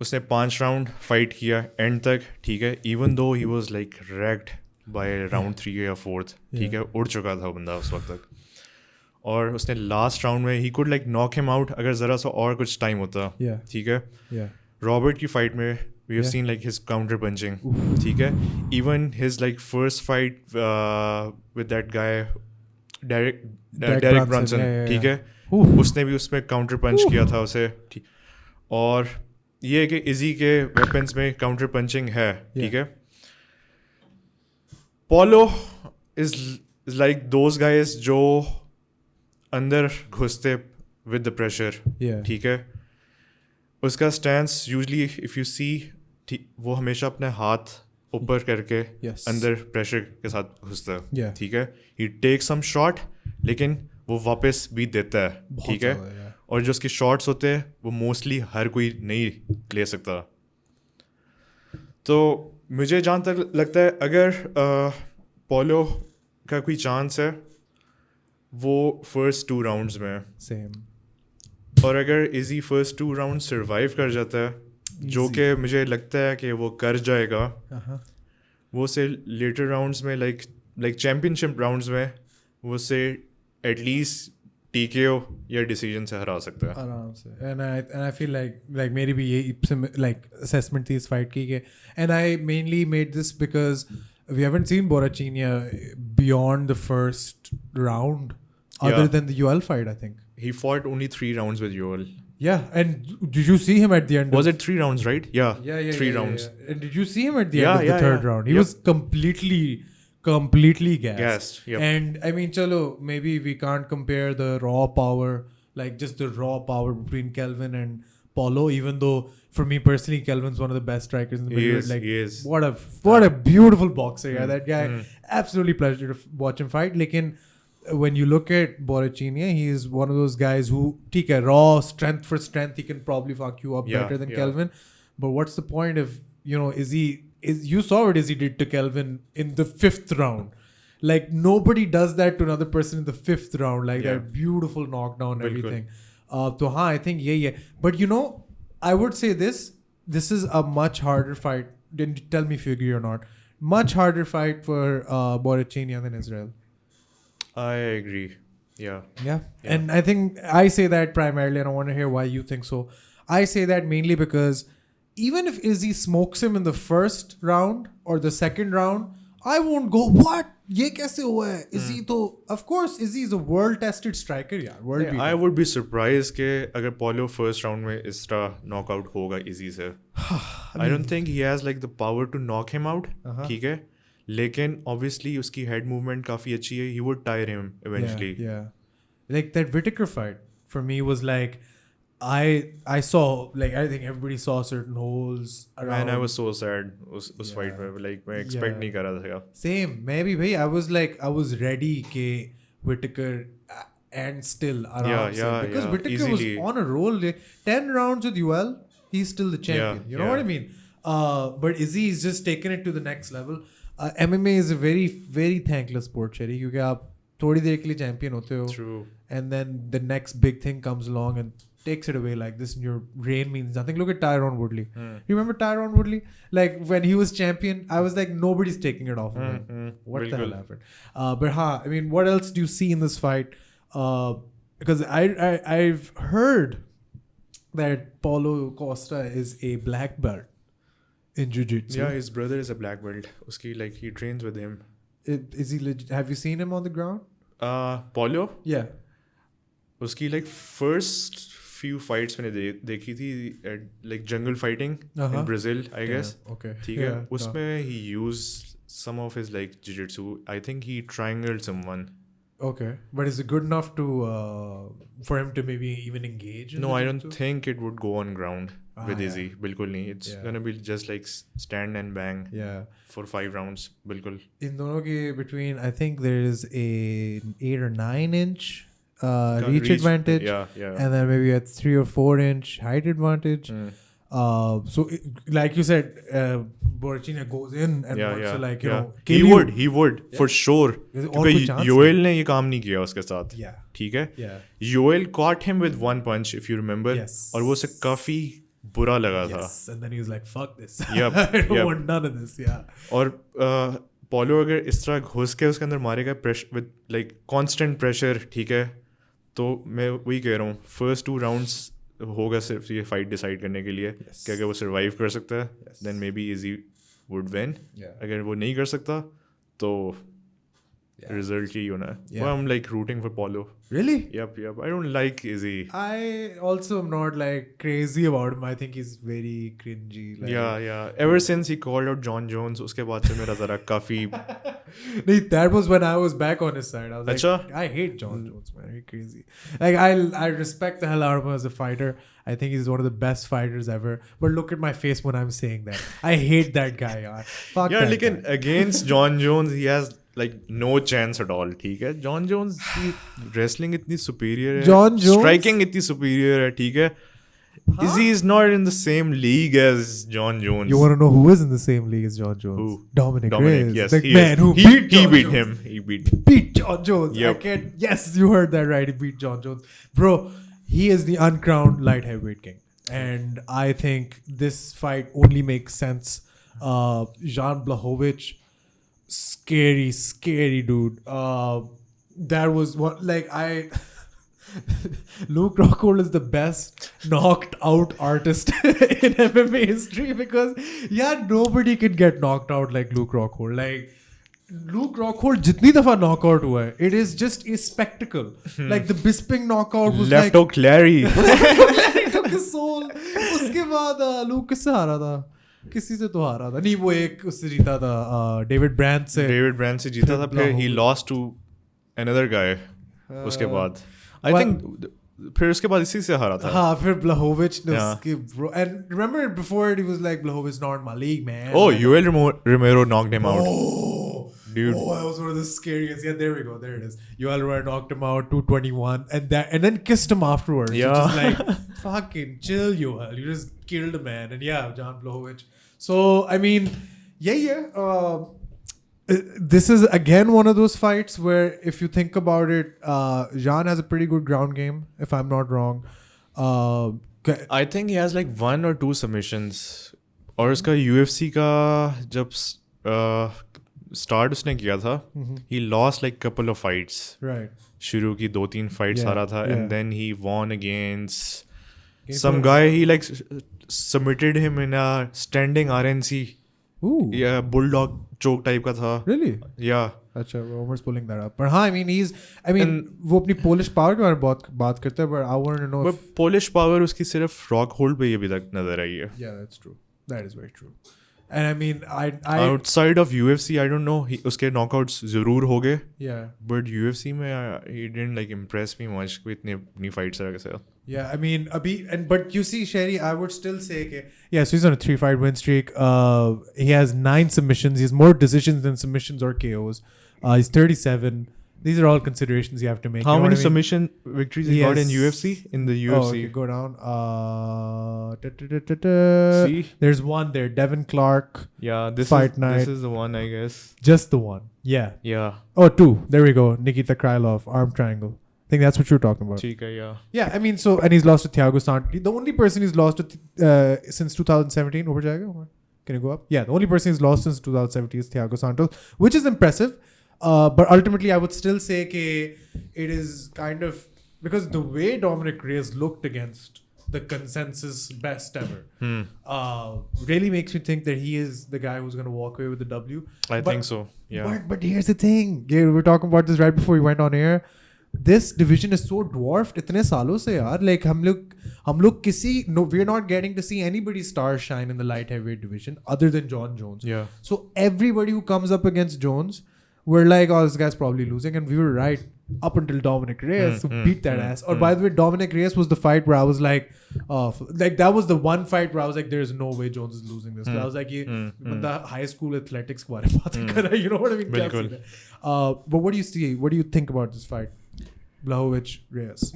उसने 5 round fight किया end तक, ठीक है. Even though he was like wrecked by round 3 या 4th, ठीक है, उड़ चुका था बंदा उस वक्त तक. और उसने लास्ट राउंड में he could like knock him out अगर ज़रा सा और कुछ टाइम होता, ठीक है. रॉबर्ट की फाइट में we have seen like his counter punching, ठीक है. Even his like first fight with that guy Derek Brunson, ठीक है, उसने भी उसमें counter punch किया था उसे. और ये है कि इजी के weapons में counter punching है, ठीक है. Paulo is like those guys जो अंदर घुसते with the pressure, ठीक है. उसका stance usually if you see वो हमेशा अपने हाथ ऊपर करके अंदर प्रेशर के साथ घुसता है, ठीक है. ही टेक सम शॉट लेकिन वो वापस भी देता है, ठीक है. और जो उसके शॉट्स होते हैं वो मोस्टली हर कोई नहीं ले सकता. तो मुझे जहाँ तक लगता है अगर पॉलो का कोई चांस है वो फर्स्ट 2 राउंड्स में सेम, और अगर इजी फर्स्ट 2 राउंड सर्वाइव कर जाता है जो कि मुझे लगता है कि वो कर जाएगा, वो से लेटर राउंड्स में लाइक चैम्पियनशिप राउंड्स में वो से एटलीस्ट TKO या डिसीजन से हरा सकता है आराम से. एंड आई फील लाइक मेरी भी यही लाइक असेसमेंट थी इस फाइट की. And I mainly made this because we haven't seen Borrachina beyond the first round other than the UL fight, I think. He fought only 3 rounds with UL. Yeah, and did you see him at the end? Was it 3 rounds, right? Yeah, 3 rounds. Yeah. And did you see him at the end of the third round? He was completely gassed. Yep. And I mean, chalo, maybe we can't compare the raw power, like just the raw power between Kelvin and Paulo, even though for me personally, Kelvin's one of the best strikers in the middle. He is. What a beautiful boxer, yeah. That guy, absolutely pleasure to watch him fight. Lekin when you look at Borrachina, he is one of those guys who, okay, raw strength for strength, he can probably fuck you up better than Kelvin. But what's the point if you saw what Izzy did to Kelvin in the 5th round? Like nobody does that to another person in the 5th round, like that beautiful knockdown and everything. So I think yeah. But I would say this is a much harder fight. Didn't tell me if you agree or not. Much harder fight for Borrachina than Isreal. I agree. Yeah. And I think I say that primarily, and I want to hear why you think so. I say that mainly because even if Izzy smokes him in the first round or the second round, I won't go, what? ये कैसे हुआ है? Izzy तो, of course, Izzy is a world-tested striker, यार. World beater. I would be surprised कि अगर Paulo first round में इस तरह knockout होगा Izzy से. I don't think he has like the power to knock him out. ठीक है. लेकिन obviously उसकी head movement काफी अच्छी है. He would tire him eventually. Yeah. Like that Whittaker fight for me was like, I saw, like, I think everybody saw certain holes around. Man, I was so sad उस fight में, like मैं expect नहीं कर रहा था. Same, maybe भाई, I was ready कि Whittaker and still around. Because Whittaker easily. was on a roll. 10 rounds with UL, he's still the champion. You know what I mean? But Izzy is just taking it to the next level. MMA is a very, very thankless sport, Sherry, क्योंकि आप थोड़ी देर के लिए champion होते हो. True. And then the next big thing comes along and takes it away like this, and your reign means nothing. Look at Tyron Woodley. You remember Tyron Woodley? Like when he was champion, I was like, nobody's taking it off of him. What the hell happened? But I mean, what else do you see in this fight? Because I've heard that Paulo Costa is a black belt in Jiu-Jitsu. Yeah, his brother is a black belt. Uski, like, he trains with him. Is he legit? Have you seen him on the ground? Paulo? Yeah. उसकी like first few fights मैंने देखी थी like jungle fighting in Brazil, I guess. Okay. ठीक है. उसमें he used some of his like jiu-jitsu. I think he triangled someone. Okay, but is it good enough to for him to maybe even engage? No, I don't think it would go on ground with Izzy. बिल्कुल नहीं. It's gonna be just like stand and bang. For 5 rounds. बिल्कुल. इन दोनों के between, I think there is a 8 or 9 inch reach advantage, and then maybe a 3 or 4 inch height advantage. So like you said, Borrachina goes in and wants to like he would for sure. क्योंकि Yoel ने ये काम नहीं किया उसके साथ. ठीक है. Yoel caught him with one punch, if you remember. और वो उसे काफी बुरा लगा था. And then he was like, fuck this. I don't want none of this. और Paulo अगर इस तरह घुस के उसके अंदर मारेगा pressure with like constant pressure, ठीक है, तो मैं वही कह रहा हूँ फर्स्ट 2 राउंड्स होगा सिर्फ ये फाइट डिसाइड करने के लिए कि अगर वो सर्वाइव कर सकता है then maybe easy would win. अगर वो नहीं कर सकता तो result ही होना है. Yeah. But I'm like rooting for Paulo. Really? Yep. I don't like Izzy. I also am not like crazy about him. I think he's very cringy. Like, Yeah. Ever since he called out John Jones, उसके बाद से मेरा ज़रा काफी. That was when I was back on his side. I was Achha? like, I hate John Jones, man. He's crazy. Like I respect the hell out of him as a fighter. I think he's one of the best fighters ever. But look at my face when I'm saying that. I hate that guy, yaar. Fuck Yeah, that लेकिन guy. against John Jones, he has like no chance at all. ठीक है. John Jones की wrestling इतनी superior है. John Jones? Striking इतनी superior है. ठीक है. Izzy is not in the same league as John Jones. You want to know who is in the same league as John Jones? Who? Dominick Dominic, Reyes. yes. The he man is. who he beat John beat Jones. him. He Beat John Jones. Yep. I can't. Yes, you heard that right. He beat John Jones. Bro, he is the uncrowned light heavyweight king. And I think this fight only makes sense. Jan Blachowicz, scary dude. That was what, like, Luke Rockhold is the best knocked out artist in MMA history because, nobody can get knocked out like Luke Rockhold. Like, Luke Rockhold, jitni dafa knockout hua hai, it is just a spectacle. Like, the Bisping knockout was left like... hook Larry. Larry took his soul. उसके बाद Luke किससे हारा था? किसी से तो हारा था. नहीं, वो एक उससे जीता था. David Brandt से. David Brandt से जीता था. फिर he lost to another guy. उसके बाद. I think फिर उसके बाद इसी से हारा था. हाँ, फिर Blachowicz ने उसके bro. And remember before it was like Blachowicz not in my league, man. Oh, Yoel Romero knocked him out. Oh, dude. Oh, that was one of the scariest. Yeah, there we go. There it is. Yoel Romero knocked him out 221, and then kissed him afterwards. Yeah. Which is like, fucking chill, Yoel. You just killed a man. And yeah, Jan Blachowicz. So I mean, this is again one of those fights where if you think about it, Jan has a pretty good ground game, if I'm not wrong. I think he has like 1 or 2 submissions. और उसका UFC का जब start उसने किया था, he lost like couple of fights. Right. शुरू की 2-3 fights हारा था, and then he won against some Gabriel. guy. He like submitted him in a standing RNC. Ooh. Yeah, bulldog choke type का था. Really? Yeah. अच्छा, Umer's pulling that up. But हाँ, वो अपनी Polish power के बारे में बात करते हैं, but I want to know. But Polish power उसकी सिर्फ rock hold पे ही अभी तक नजर आई है. Yeah, that's true. That is very true. And I mean, I outside of UFC, I don't know. उसके knockouts जरूर हो गए. Yeah. But UFC में he didn't like impress me much with इतनी fights के साथ. Yeah, I mean, but you see, Sherry, I would still say, so he's on a 3-fight win streak. He has 9 submissions. He has more decisions than submissions or KOs. He's 37. These are all considerations you have to make. How many what I mean? submission victories he got in UFC? In the UFC. Oh, okay, go down. See? There's one there. Devin Clark. Yeah, this is the one, I guess. Just the one. Yeah. Yeah. Oh, 2. There we go. Nikita Krylov, arm triangle. I think that's what you're talking about. Chika, yeah. Yeah, I mean, and he's lost to Thiago Santos. The only person he's lost to since 2017. Over Jagger? Can you go up? Yeah, the only person he's lost since 2017 is Thiago Santos, which is impressive. But ultimately, I would still say it is kind of because the way Dominick Reyes looked against the consensus best ever really makes me think that he is the guy who's going to walk away with the W. I think so. Yeah. But here's the thing. We were talking about this right before we went on air. This division is so dwarfed इतने सालों से यार. Like हम लोग we're not getting to see anybody star shine in the light heavyweight division other than John Jones. Yeah. So everybody who comes up against Jones, we're like, oh, this guy's probably losing, and we were right up until Dominick Reyes who beat that ass. Or by the way, Dominick Reyes was the fight where I was like, like that was the one fight where I was like, there's no way Jones is losing this. I was like, the high school athletics के बारे में बात कर रहा है, you know what I mean? बिल्कुल. But what do you see? What do you think about this fight? Blachowicz, Reyes.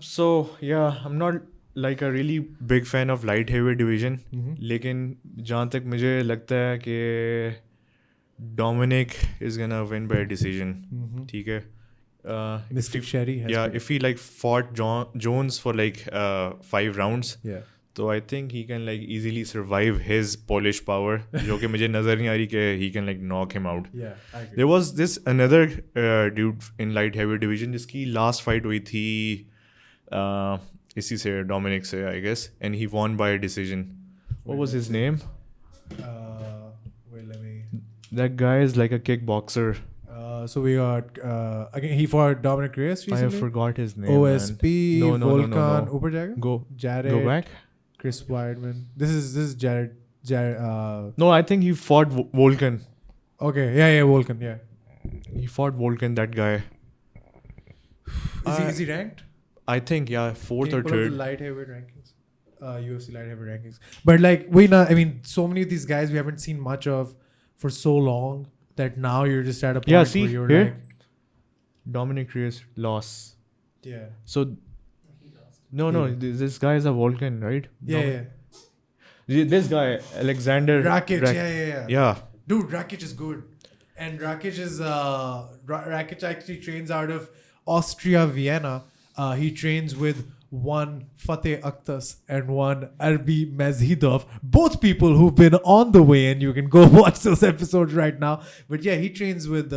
So yeah, I'm not like a really big fan of light heavyweight division. लेकिन जहाँ तक मुझे लगता है कि Dominick is gonna win by a decision. ठीक है. Mystic Sherry has if he like fought Jones for like 5 rounds. Yeah. So I think he can like easily survive his Polish power. जो कि मुझे नजर नहीं आ रही कि he can like knock him out. Yeah, I agree. There was this another dude in light heavyweight division जिसकी last fight हुई थी इसी से Dominick से I guess, and he won by a decision. What was his name? Wait, let me. That guy is like a kickboxer. So we got again. He fought Dominick Reyes recently. I forgot his name. OSP. Man. No. Volkan. Upar jayega? Jared. Go back. Chris Weidman. This is Jared. No, I think he fought Volkan. Okay. Yeah. Volkan. Yeah. He fought Volkan. That guy. Is he ranked? I think fourth or The third. light heavyweight rankings. UFC light heavyweight rankings. But like so many of these guys we haven't seen much of for so long that now you're just at a point See, where you're here, like, Dominick Reyes loss. yeah. So no, this guy is a Volkan, right? Yeah. This guy Alexander Rakic. Yeah. Dude, Rakic is good, and Rakic is Rakic actually trains out of Austria, Vienna. He trains with one Fateh Akhtas and one Arbi Mazhidov, both people who've been on the way, and you can go watch those episodes right now. But yeah, he trains with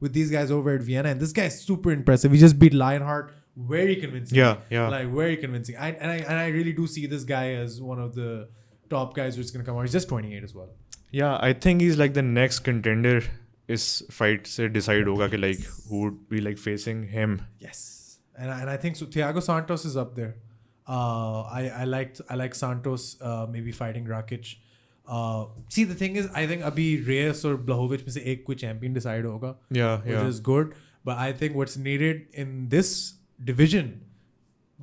these guys over at Vienna, and this guy is super impressive. He just beat Lionheart very convincing. Yeah. Like very convincing. I really do see this guy as one of the top guys who's gonna come out. He's just 28 as well. Yeah, I think he's like the next contender. Is fight se decide hoga ki like who would be like facing him. Yes, and I think so. Thiago Santos is up there. I like Santos maybe fighting Rakic. See, the thing is, I think abhi Reyes or Blachowicz में से एक कोई champion decide होगा. Which is good. But I think what's needed in this division,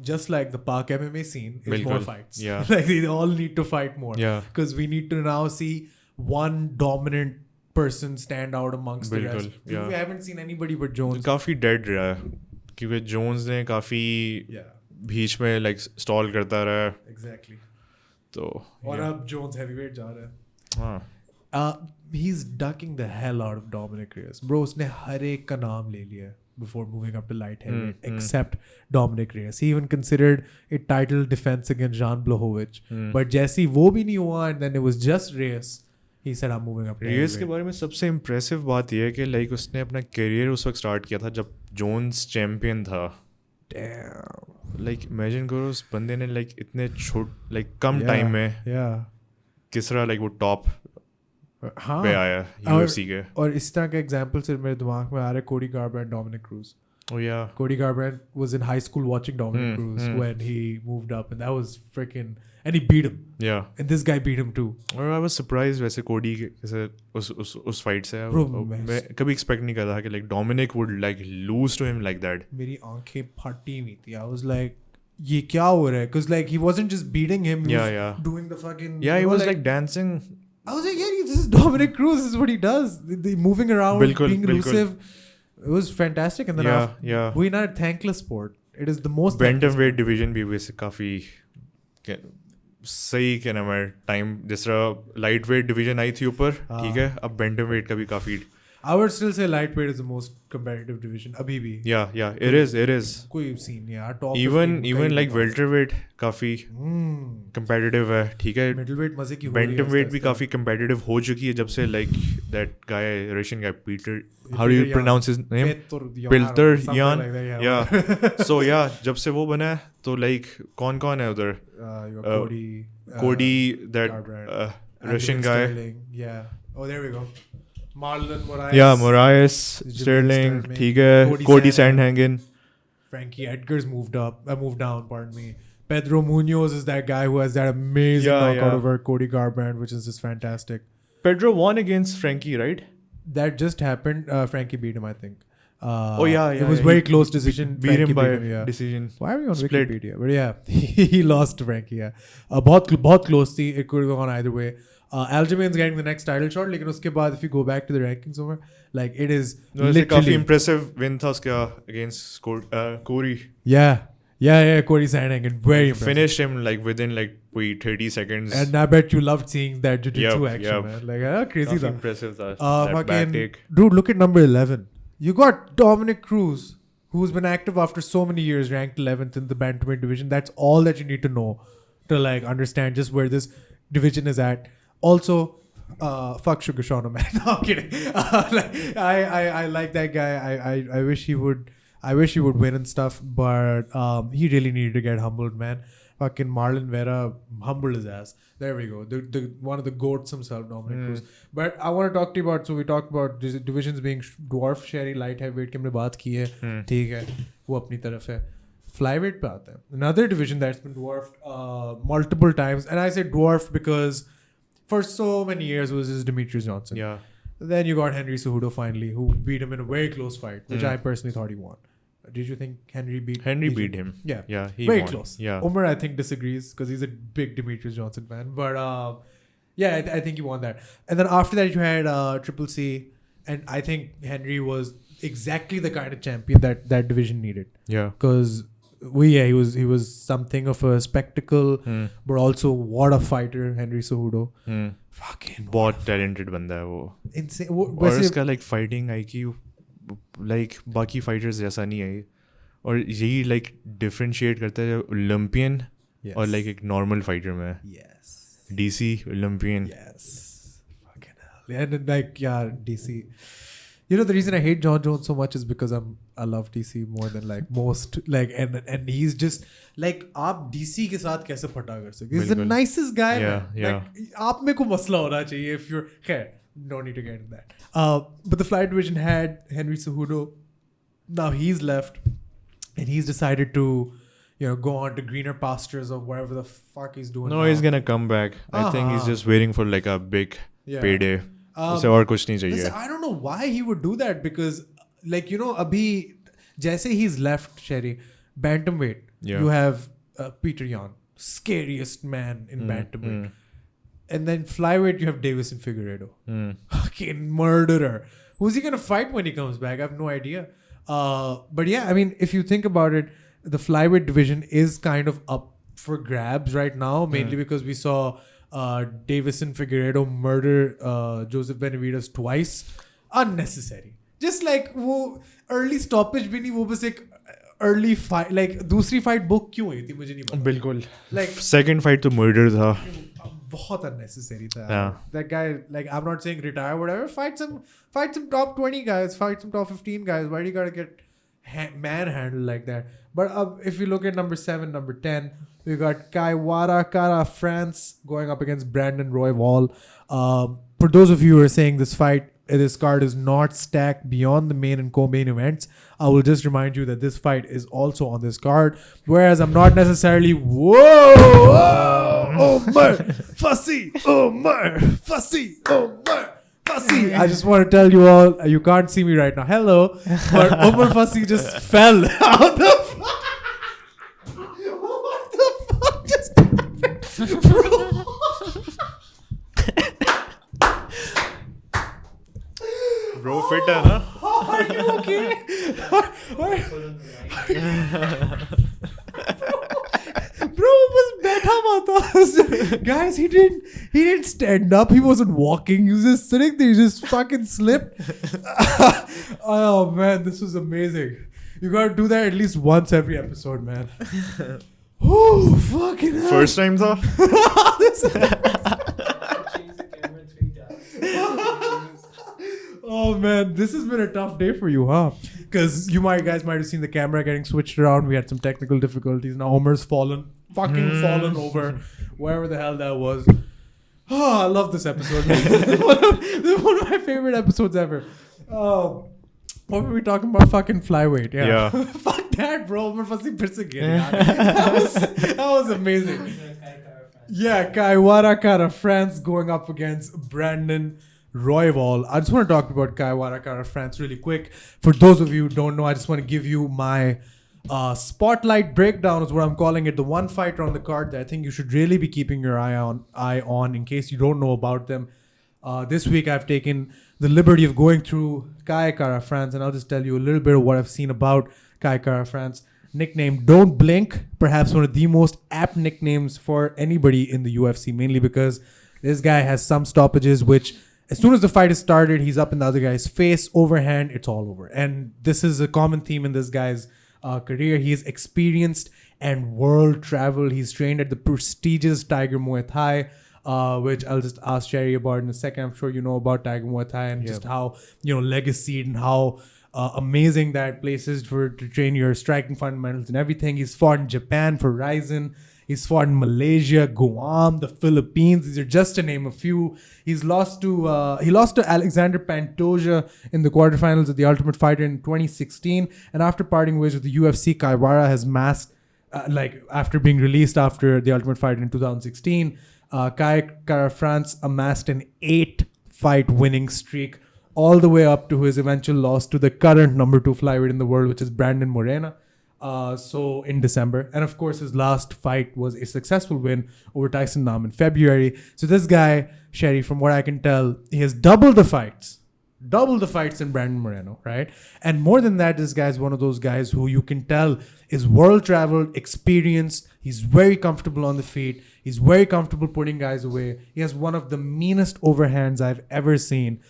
just like the PakMMA scene, is more fights. Yeah. Like they all need to fight more. Yeah. Because we need to now see one dominant person stand out amongst the rest. Yeah. We haven't seen anybody but Jones. काफी dead रहा है क्योंकि Jones ने काफी बीच में like stall करता रहा है. Exactly. तो और अब Jones heavyweight जा रहा है. हाँ. He's ducking the hell out of Dominick Reyes. Bro, उसने हर एक का नाम ले लिया है before moving up to light heavyweight, except Dominick Reyes. He even considered a title defense against Jan Blachowicz. But जैसी वो भी नहीं हुआ, and then it was just Reyes. He said, I'm moving up to Reyes के बारे में सबसे impressive बात यह है कि लाइक उसने अपना करियर उस वक्त स्टार्ट किया था जब जोन्स चैम्पियन था. लाइक इमेजिन करो उस बंदे ने लाइक इतने कम टाइम में किस तरह लाइक वो टॉप पे आया UFC के. और इस तरह के एग्जांपल सिर्फ मेरे दिमाग में आ रहा है Cody Garbrandt, Dominick Cruz. Oh yeah. Cody Garbrandt was in high school watching Dominick Cruz when he moved up, and that was freaking. And he beat him. Yeah. And this guy beat him too. और I was surprised वैसे कोडी कैसे उस fight से मैं कभी expect नहीं कर रहा कि like Dominic would like lose to him like that. मेरी आंखें फटी हुई थी. I was like, ये क्या हो रहा है? Because like he wasn't just beating him. He was doing the fucking. Yeah, he was like dancing. I was like, yeah, this is Dominic Cruz. This is what he does. The moving around, being elusive. It was fantastic. And then we not a thankless sport. It is the most. Bantamweight division भी वैसे काफी सही क्या नाम है time जिस तरह light weight division आई थी ऊपर ठीक है अब bantamweight का भी काफी. I would still say lightweight is the most competitive division. Abhi bhi. Yeah. It is. कोई scene नहीं यार. Top even like welterweight काफी competitive है ठीक है. Middleweight मजे की हो रही है. Bantamweight भी काफी competitive हो चुकी है जब से like that guy Russian guy Peter. How do you pronounce his name? Pilter Yan. Yeah. So yeah, जब से वो बना है तो like कौन है उधर? Cody that Russian guy. Yeah. Oh, there we go. Marlon Moraes. Yeah, Moraes, Sterling, ठीक है. Cody Sandhagen. Frankie Edgar's moved down, pardon me. Pedro Munoz is that guy who has that amazing knockout over Cody Garbrandt, which is just fantastic. Pedro won against Frankie, right? That just happened. Frankie beat him, I think. It was very close decision. Beat him by decision. Why are we on Wikipedia? But yeah, he lost to Frankie. Yeah, बहुत close थी. It could have gone either way. Aljamain's getting the next title shot. लेकिन उसके बाद if you go back to the rankings over, like it is literally काफी impressive win था उसका against Corey. Yeah, Cody Sandhagen, very impressive. Finished him like within like 30 seconds. And I bet you loved seeing that jiu-jitsu action, man. Like crazy काफी impressive था. That back take. Dude, look at number 11. You got Dominick Cruz, who's been active after so many years, ranked 11th in the bantamweight division. That's all that you need to know to like understand just where this division is at. Also, fuck Sugar Sean, man. No, I'm kidding. I like that guy. I wish he would win and stuff, but he really needed to get humbled, man. fucking Marlon Vera humbled his ass. There we go. The one of the goats himself, Dominick Cruz. But I want to talk to you about, so we talked about divisions being dwarf, sherry, light heavyweight की हमने बात की है. ठीक है, वो अपनी तरफ है. Flyweight पे आता है. Another division that's been dwarfed multiple times, and I say dwarfed because for so many years it was just Demetrius Johnson. Yeah. Then you got Henry Cejudo finally, who beat him in a very close fight, which I personally thought he won. Did you think Henry beat him? Yeah. Yeah, he very won. Close. Yeah. Umer, I think, disagrees because he's a big Demetrius Johnson fan. But yeah, I think he won that. And then after that, you had Triple C, and I think Henry was exactly the kind of champion that division needed. Yeah. Because he was something of a spectacle, but also what a fighter, Henry Cejudo. Fucking बहुत talented बंदा है वो. Insane. और उसका like fighting IQ like बाकी fighters जैसा नहीं है, और यही like differentiate करता है Olympian और like एक normal fighter में. Yes. DC Olympian. Yes. Fucking hell. And like DC. You know, the reason I hate John Jones so much is because I love DC more than like most, like, and he's just like, आप DC के साथ कैसे फटा कर सकते? He's the nicest guy. Yeah, man. yeah. Like, आप में को मसला होना चाहिए if you're, khair, no need to get into that. But the Flyweight division had Henry Cejudo. Now he's left, and he's decided to, go on to greener pastures of wherever the fuck he's doing. No, he's gonna come back. I think he's just waiting for like a big payday. उसे और कुछ नहीं चाहिए. I don't know why he would do that because, like, अभी जैसे he's left, Sherry, bantamweight, you have Peter Yan, scariest man in bantamweight. And then flyweight, you have Davison Figueiredo. Fucking murderer. Who's he going to fight when he comes back? I have no idea. But yeah, I mean, if you think about it, the flyweight division is kind of up for grabs right now, mainly because we saw Davison Figueiredo murder Joseph Benavidez twice. Unnecessary. Just like वो early stoppage भी नहीं, वो बस एक early fight, like दूसरी fight book क्यों हुई थी मुझे नहीं पता. बिल्कुल. Like second fight तो murder था. बहुत unnecessary था. Yeah. That guy, like, I'm not saying retire or whatever. Fight some top 20 guys. Fight some top 15 guys. Why do you gotta get manhandled like that? But if you look at number 7, number 10, we got Guadalajara, France going up against Brandon Royval. For those of you who are saying this card is not stacked beyond the main and co-main events, I will just remind you that this fight is also on this card. Whereas I'm not necessarily, Umer, Fasie, Umer, Fasie, Umer, Fasie. I just want to tell you all, you can't see me right now. Hello. But Umer Fasie just fell out the What the fuck just happened? Bro. Bro, fit है ना? Are you okay? Bro was बैठा हुआ था. Guys, he didn't stand up. He wasn't walking. He was just sitting there. He just fucking slipped. Oh man, this was amazing. You gotta do that at least once every episode, man. Oh, fucking hell. First time था? Oh man, this has been a tough day for you, huh? Because you guys might have seen the camera getting switched around. We had some technical difficulties. Now Homer's fallen over wherever the hell that was. Oh, I love this episode. This is one of my favorite episodes ever. What were we talking about? Fucking flyweight. Yeah. Fuck that, bro. Homer Fasie फिर से गिर गया. That was amazing. Yeah, Guadalajara, France going up against Brandon Royval. I just want to talk about Guadalajara, France really quick. For those of you who don't know, I just want to give you my spotlight breakdown is what I'm calling it. The one fighter on the card that I think you should really be keeping your eye on in case you don't know about them. This week I've taken the liberty of going through Guadalajara, France, and I'll just tell you a little bit of what I've seen about Guadalajara, France. Nickname Don't Blink, perhaps one of the most apt nicknames for anybody in the UFC, mainly because this guy has some stoppages which, as soon as the fight is started, he's up in the other guy's face, overhand, it's all over. And this is a common theme in this guy's career. He is experienced and world traveled. He's trained at the prestigious Tiger Muay Thai, which I'll just ask Sherry about in a second. I'm sure you know about Tiger Muay Thai and just how, legacy and how amazing that place is to train your striking fundamentals and everything. He's fought in Japan for Ryzen. He's fought in Malaysia, Guam, the Philippines. These are just to name a few. He lost to Alexander Pantoja in the quarterfinals of the Ultimate Fighter in 2016. And after parting ways with the UFC, Kaiwara has masked, after being released after the Ultimate Fighter in 2016, Kai Kara-France amassed an 8-fight winning streak, all the way up to his eventual loss to the current number 2 flyweight in the world, which is Brandon Moreno. So in December. And of course, his last fight was a successful win over Tyson Nam in February. So this guy, Sherry, from what I can tell, he has doubled the fights in Brandon Moreno, right? And more than that, this guy is one of those guys who you can tell is world-traveled, experienced. He's very comfortable on the feet. He's very comfortable putting guys away. He has one of the meanest overhands I've ever seen.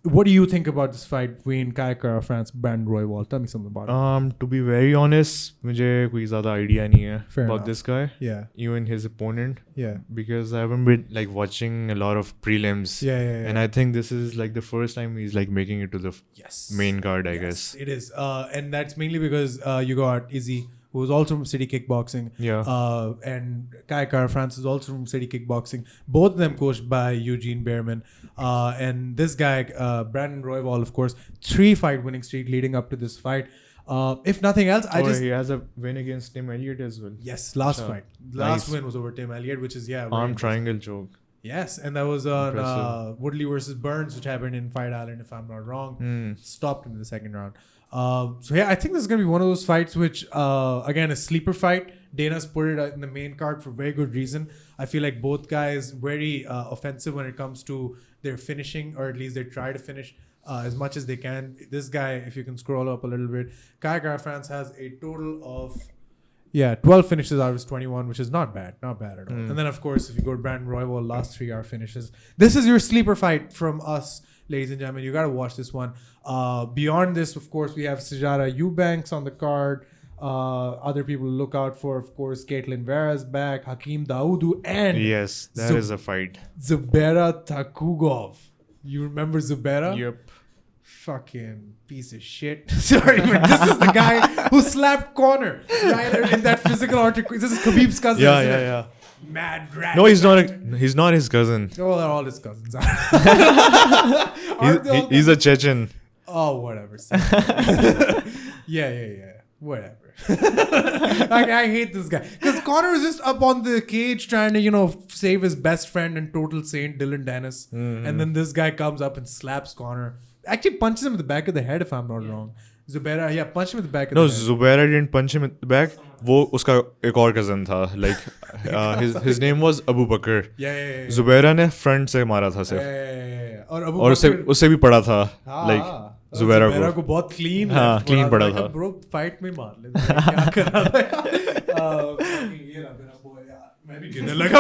What do you think about this fight between Kai Kara-France and Brandon Royval? Tell me something about it. To be very honest, मुझे कोई ज़्यादा idea नहीं है about this guy. Yeah. Even his opponent. Yeah. Because I haven't been watching a lot of prelims. Yeah. And I think this is the first time he's making it to the main card, I guess. It is. And that's mainly because you got Izzy, who is also from City Kickboxing. Yeah. And Kai Kara-France is also from City Kickboxing. Both of them coached by Eugene Behrman. And this guy, Brandon Royval, of course, 3-fight winning streak leading up to this fight. If nothing else, he has a win against Tim Elliott as well. Yes, last fight. Last win was over Tim Elliott, which is, arm triangle choke. Yes, and that was on Woodley versus Burns, which happened in Fight Island, if I'm not wrong. Stopped him in the second round. I think this is going to be one of those fights which, again, a sleeper fight. Dana's put it in the main card for very good reason. I feel like both guys very offensive when it comes to their finishing, or at least they try to finish as much as they can. This guy, if you can scroll up a little bit, Kai Kara-France has a total of 12 finishes out of his 21, which is not bad at all. And then, of course, if you go to Brandon Royval, last 3 are finishes. This is your sleeper fight from us, ladies and gentlemen. You got to watch this one. Beyond this, of course, we have Sijara Eubanks on the card. Other people to look out for, of course, Caitlin Vera's back, Hakeem Dawodu, and yes, that is a fight. Zubaira Tukhugov. You remember Zubaira? Yep. Fucking piece of shit. Sorry, but this is the guy who slapped Conor right in that physical article. This is Khabib's cousin. Yeah. Mad rat. No, he's not his cousin. Oh, they're all his cousins. He's a Chechen. Oh, whatever. Yeah. Whatever. I hate this guy. Because Conor is just up on the cage trying to, save his best friend and total saint, Dylan Dennis. Mm-hmm. And then this guy comes up and slaps Conor. Actually punches him in the back of the head, if I'm not wrong. Zubaira, punched him in the back of the head. No, Zubaira didn't punch him in the back. वो उसका एक और cousin था. His name was Abu Bakr. Yeah. Zubaira ने front से मारा था सिर्फ. और उससे भी पड़ा था. Zubaira को बहुत clean. clean पड़ा था. Bro, fight में मार ले. क्या कर रहा था? ये रहा मेरा boy. मैं भी गिरने लगा.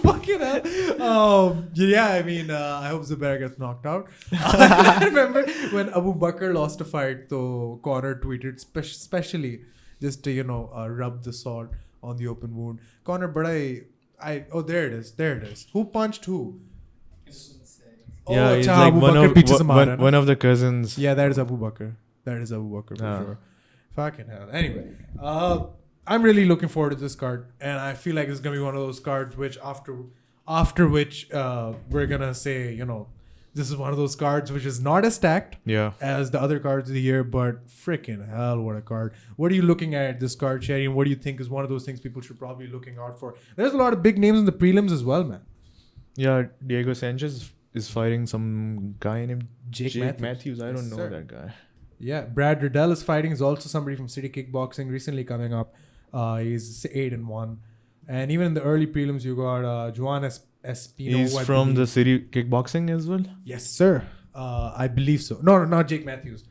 Fucking hell. I hope Zubaira gets knocked out. I remember when Abu Bakr lost a fight, so Conor tweeted specially just to, rub the salt on the open wound. Conor, there it is. Who punched who? Yeah, he's like one of the cousins. Yeah, that is Abu Bakr. For sure. Fucking hell. Anyway, I'm really looking forward to this card, and I feel like it's gonna be one of those cards which after which we're gonna say, this is one of those cards which is not as stacked as the other cards of the year, but freaking hell, what a card. What are you looking at this card, Sherry, and what do you think is one of those things people should probably be looking out for? There's a lot of big names in the prelims as well, man. Yeah, Diego Sanchez is fighting some guy named Jake Matthews. I don't know that guy. Yeah, Brad Riddell is fighting. He's also somebody from City Kickboxing, recently coming up. He's 8-1. And even in the early prelims, you got Juan Espino. He's from the City Kickboxing as well? Yes, sir. I believe so. No, not Jake Matthews.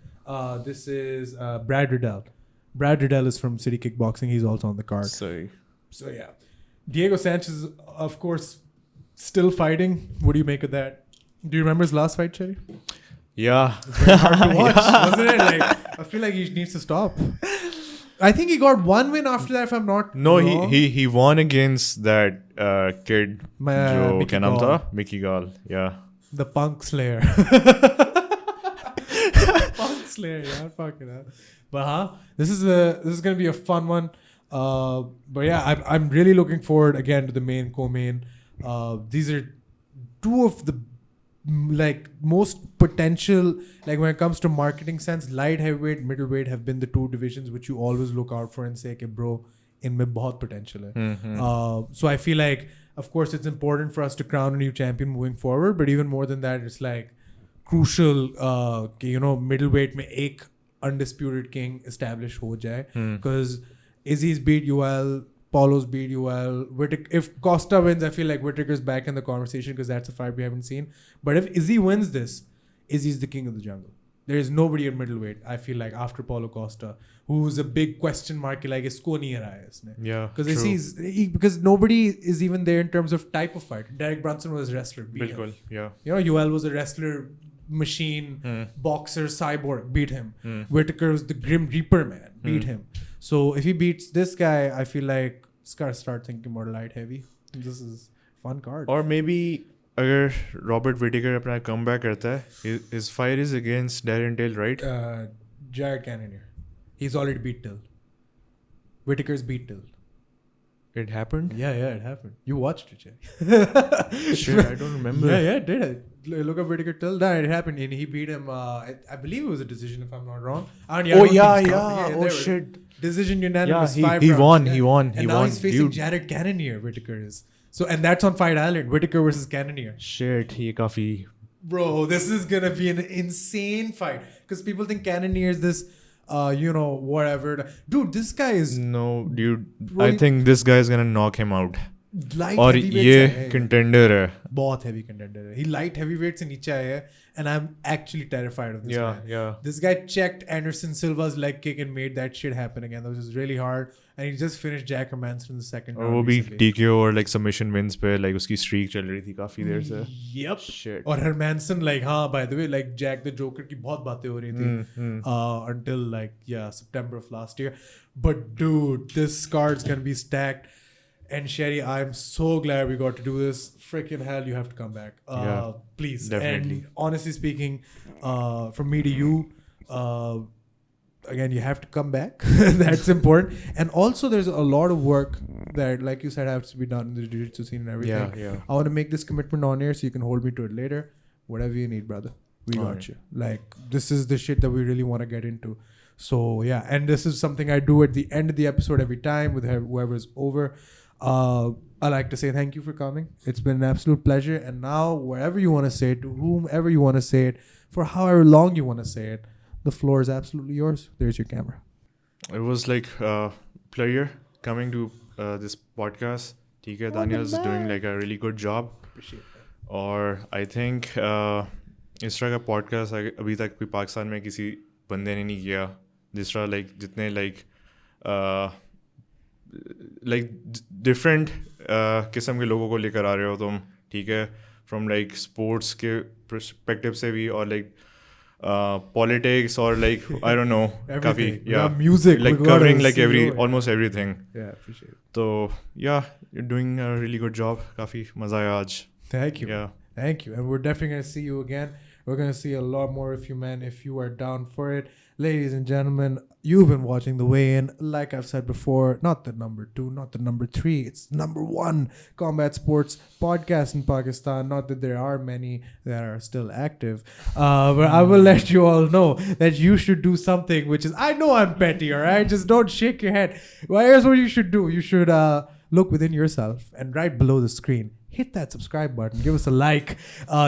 This is Brad Riddell. Brad Riddell is from City Kickboxing. He's also on the card. So yeah. Diego Sanchez, of course, still fighting. What do you make of that? Do you remember his last fight, Cherry? Yeah. It's very hard to watch, wasn't it? I feel like he needs to stop. I think he got one win after that, if I'm not wrong. he won against that kid. Mickey Gall. Yeah. The Punk Slayer. Punk Slayer, yeah, fucking hell. But this is gonna be a fun one. But yeah, I'm really looking forward again to the main co-main. These are two of the most potential, when it comes to marketing sense, light heavyweight, middleweight have been the two divisions which you always look out for and say, okay, bro, inme bahut potential hai. So I feel like, of course, it's important for us to crown a new champion moving forward, but even more than that, it's crucial, middleweight mein ek undisputed king establish ho jaye, because Izzy's beat UL, Paulo's beat UL. If Costa wins, I feel like Whittaker's back in the conversation because that's a fight we haven't seen. But if Izzy wins this, Izzy's the king of the jungle. There is nobody at middleweight, I feel like, after Paulo Costa, who's a big question mark. Isko nahi haraya isne. Yeah, because nobody is even there in terms of type of fight. Derek Brunson was a wrestler. Beat him. Yeah. UL was a wrestler, machine, boxer, cyborg. Beat him. Whittaker was the Grim Reaper man. Beat him. So if he beats this guy, I feel like he's got to start thinking more light heavy. This is a fun card. Or maybe agar Robert Whittaker apna comeback karta hai, his fight is against Darren Till, right? Jared Cannonier. He's already beat Till. Whittaker's beat Till. It happened? Yeah, it happened. You watched it, Jay. Shit, I don't remember. Yeah, it did. Look up Whittaker Till. No, it happened. And he beat him. I believe it was a decision, if I'm not wrong. Shit. Decision unanimous. Yeah, he won. And now he's facing Jared Cannonier. Whittaker is. So, and that's on Fight Island. Whittaker versus Cannonier. Shit, he kafi. Bro, this is gonna be an insane fight because people think Cannonier is this, whatever. Dude, this guy is. No, dude. Bro, I think this guy is gonna knock him out. Light और heavyweight ये contender है. बहुत heavy contender है. He light heavyweight से नीचे आया है, and I'm actually terrified of this man. Yeah. This guy checked Anderson Silva's leg kick and made that shit happen again. That was just really hard, and he just finished Jack Hermansson in the second round. और वो भी TKO और submission wins पे उसकी streak चल रही थी काफी देर से. Yep. Shit. और Hermansson by the way, Jack the Joker की बहुत बातें हो रही थी until September of last year. But dude, this card's gonna be stacked. And Sherry, I'm so glad we got to do this. Freaking hell, you have to come back. Please. Definitely. And honestly speaking, from me to you, again, you have to come back. That's important. And also, there's a lot of work that, like you said, has to be done in the Jiu-Jitsu scene and everything. Yeah. I want to make this commitment on air so you can hold me to it later. Whatever you need, brother. We got you. This is the shit that we really want to get into. So, yeah. And this is something I do at the end of the episode every time with whoever's over. I like to say thank you for coming. It's been an absolute pleasure. And now, wherever you want to say it, to whomever you want to say it, for however long you want to say it, the floor is absolutely yours. There's your camera. It was pleasure coming to this podcast. TK Daniel's doing a really good job. Appreciate that. और I think इस तरह का podcast अभी तक कोई पाकिस्तान में किसी बंदे ने नहीं किया जिस तरह जितने डिफरेंट किस्म के लोगों को लेकर आ रहे हो तुम, ठीक है, फ्रॉम स्पोर्ट्स के पर्सपेक्टिव से भी और पॉलिटिक्स और आई डोंट नो काफ़ी music covering almost everything. Yeah, appreciate it. So yeah, you're doing a really good job. काफ़ी मज़ा आया आज. Thank you. Yeah. Thank you. And we're definitely going to see you again. We're going to see a lot more of you, man, if you are down for it. Ladies and gentlemen, you've been watching The Weigh-In. Like I've said before, not the number 2, not the number 3. It's number 1 combat sports podcast in Pakistan. Not that there are many that are still active. But I will let you all know that you should do something, which is, I know I'm petty, all right? Just don't shake your head. Well, here's what you should do. You should look within yourself and right below the screen, hit that subscribe button, give us a like,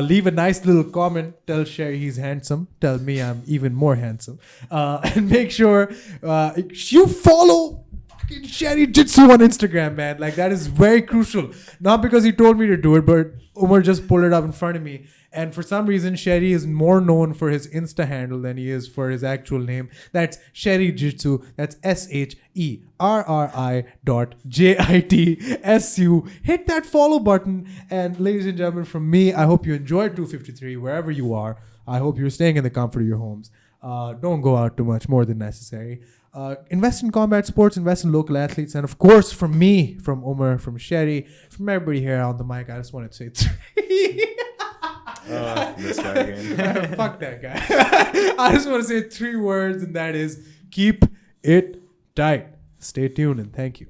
leave a nice little comment, tell Sherry he's handsome, tell me I'm even more handsome, and make sure you follow Sherry Jitsu on Instagram, man. That is very crucial. Not because he told me to do it, but Umer just pulled it up in front of me. And for some reason, Sherry is more known for his Insta handle than he is for his actual name. That's Sherry Jitsu. That's SHERRI.JITSU. Hit that follow button. And ladies and gentlemen, from me, I hope you enjoyed 253 wherever you are. I hope you're staying in the comfort of your homes. Don't go out too much, more than necessary. Invest in combat sports, invest in local athletes, and of course, from me, from Umer, from Sherry, from everybody here on the mic, I just wanted to say 3. This guy again. Fuck that guy. I just want to say 3 words, and that is keep it tight. Stay tuned and thank you.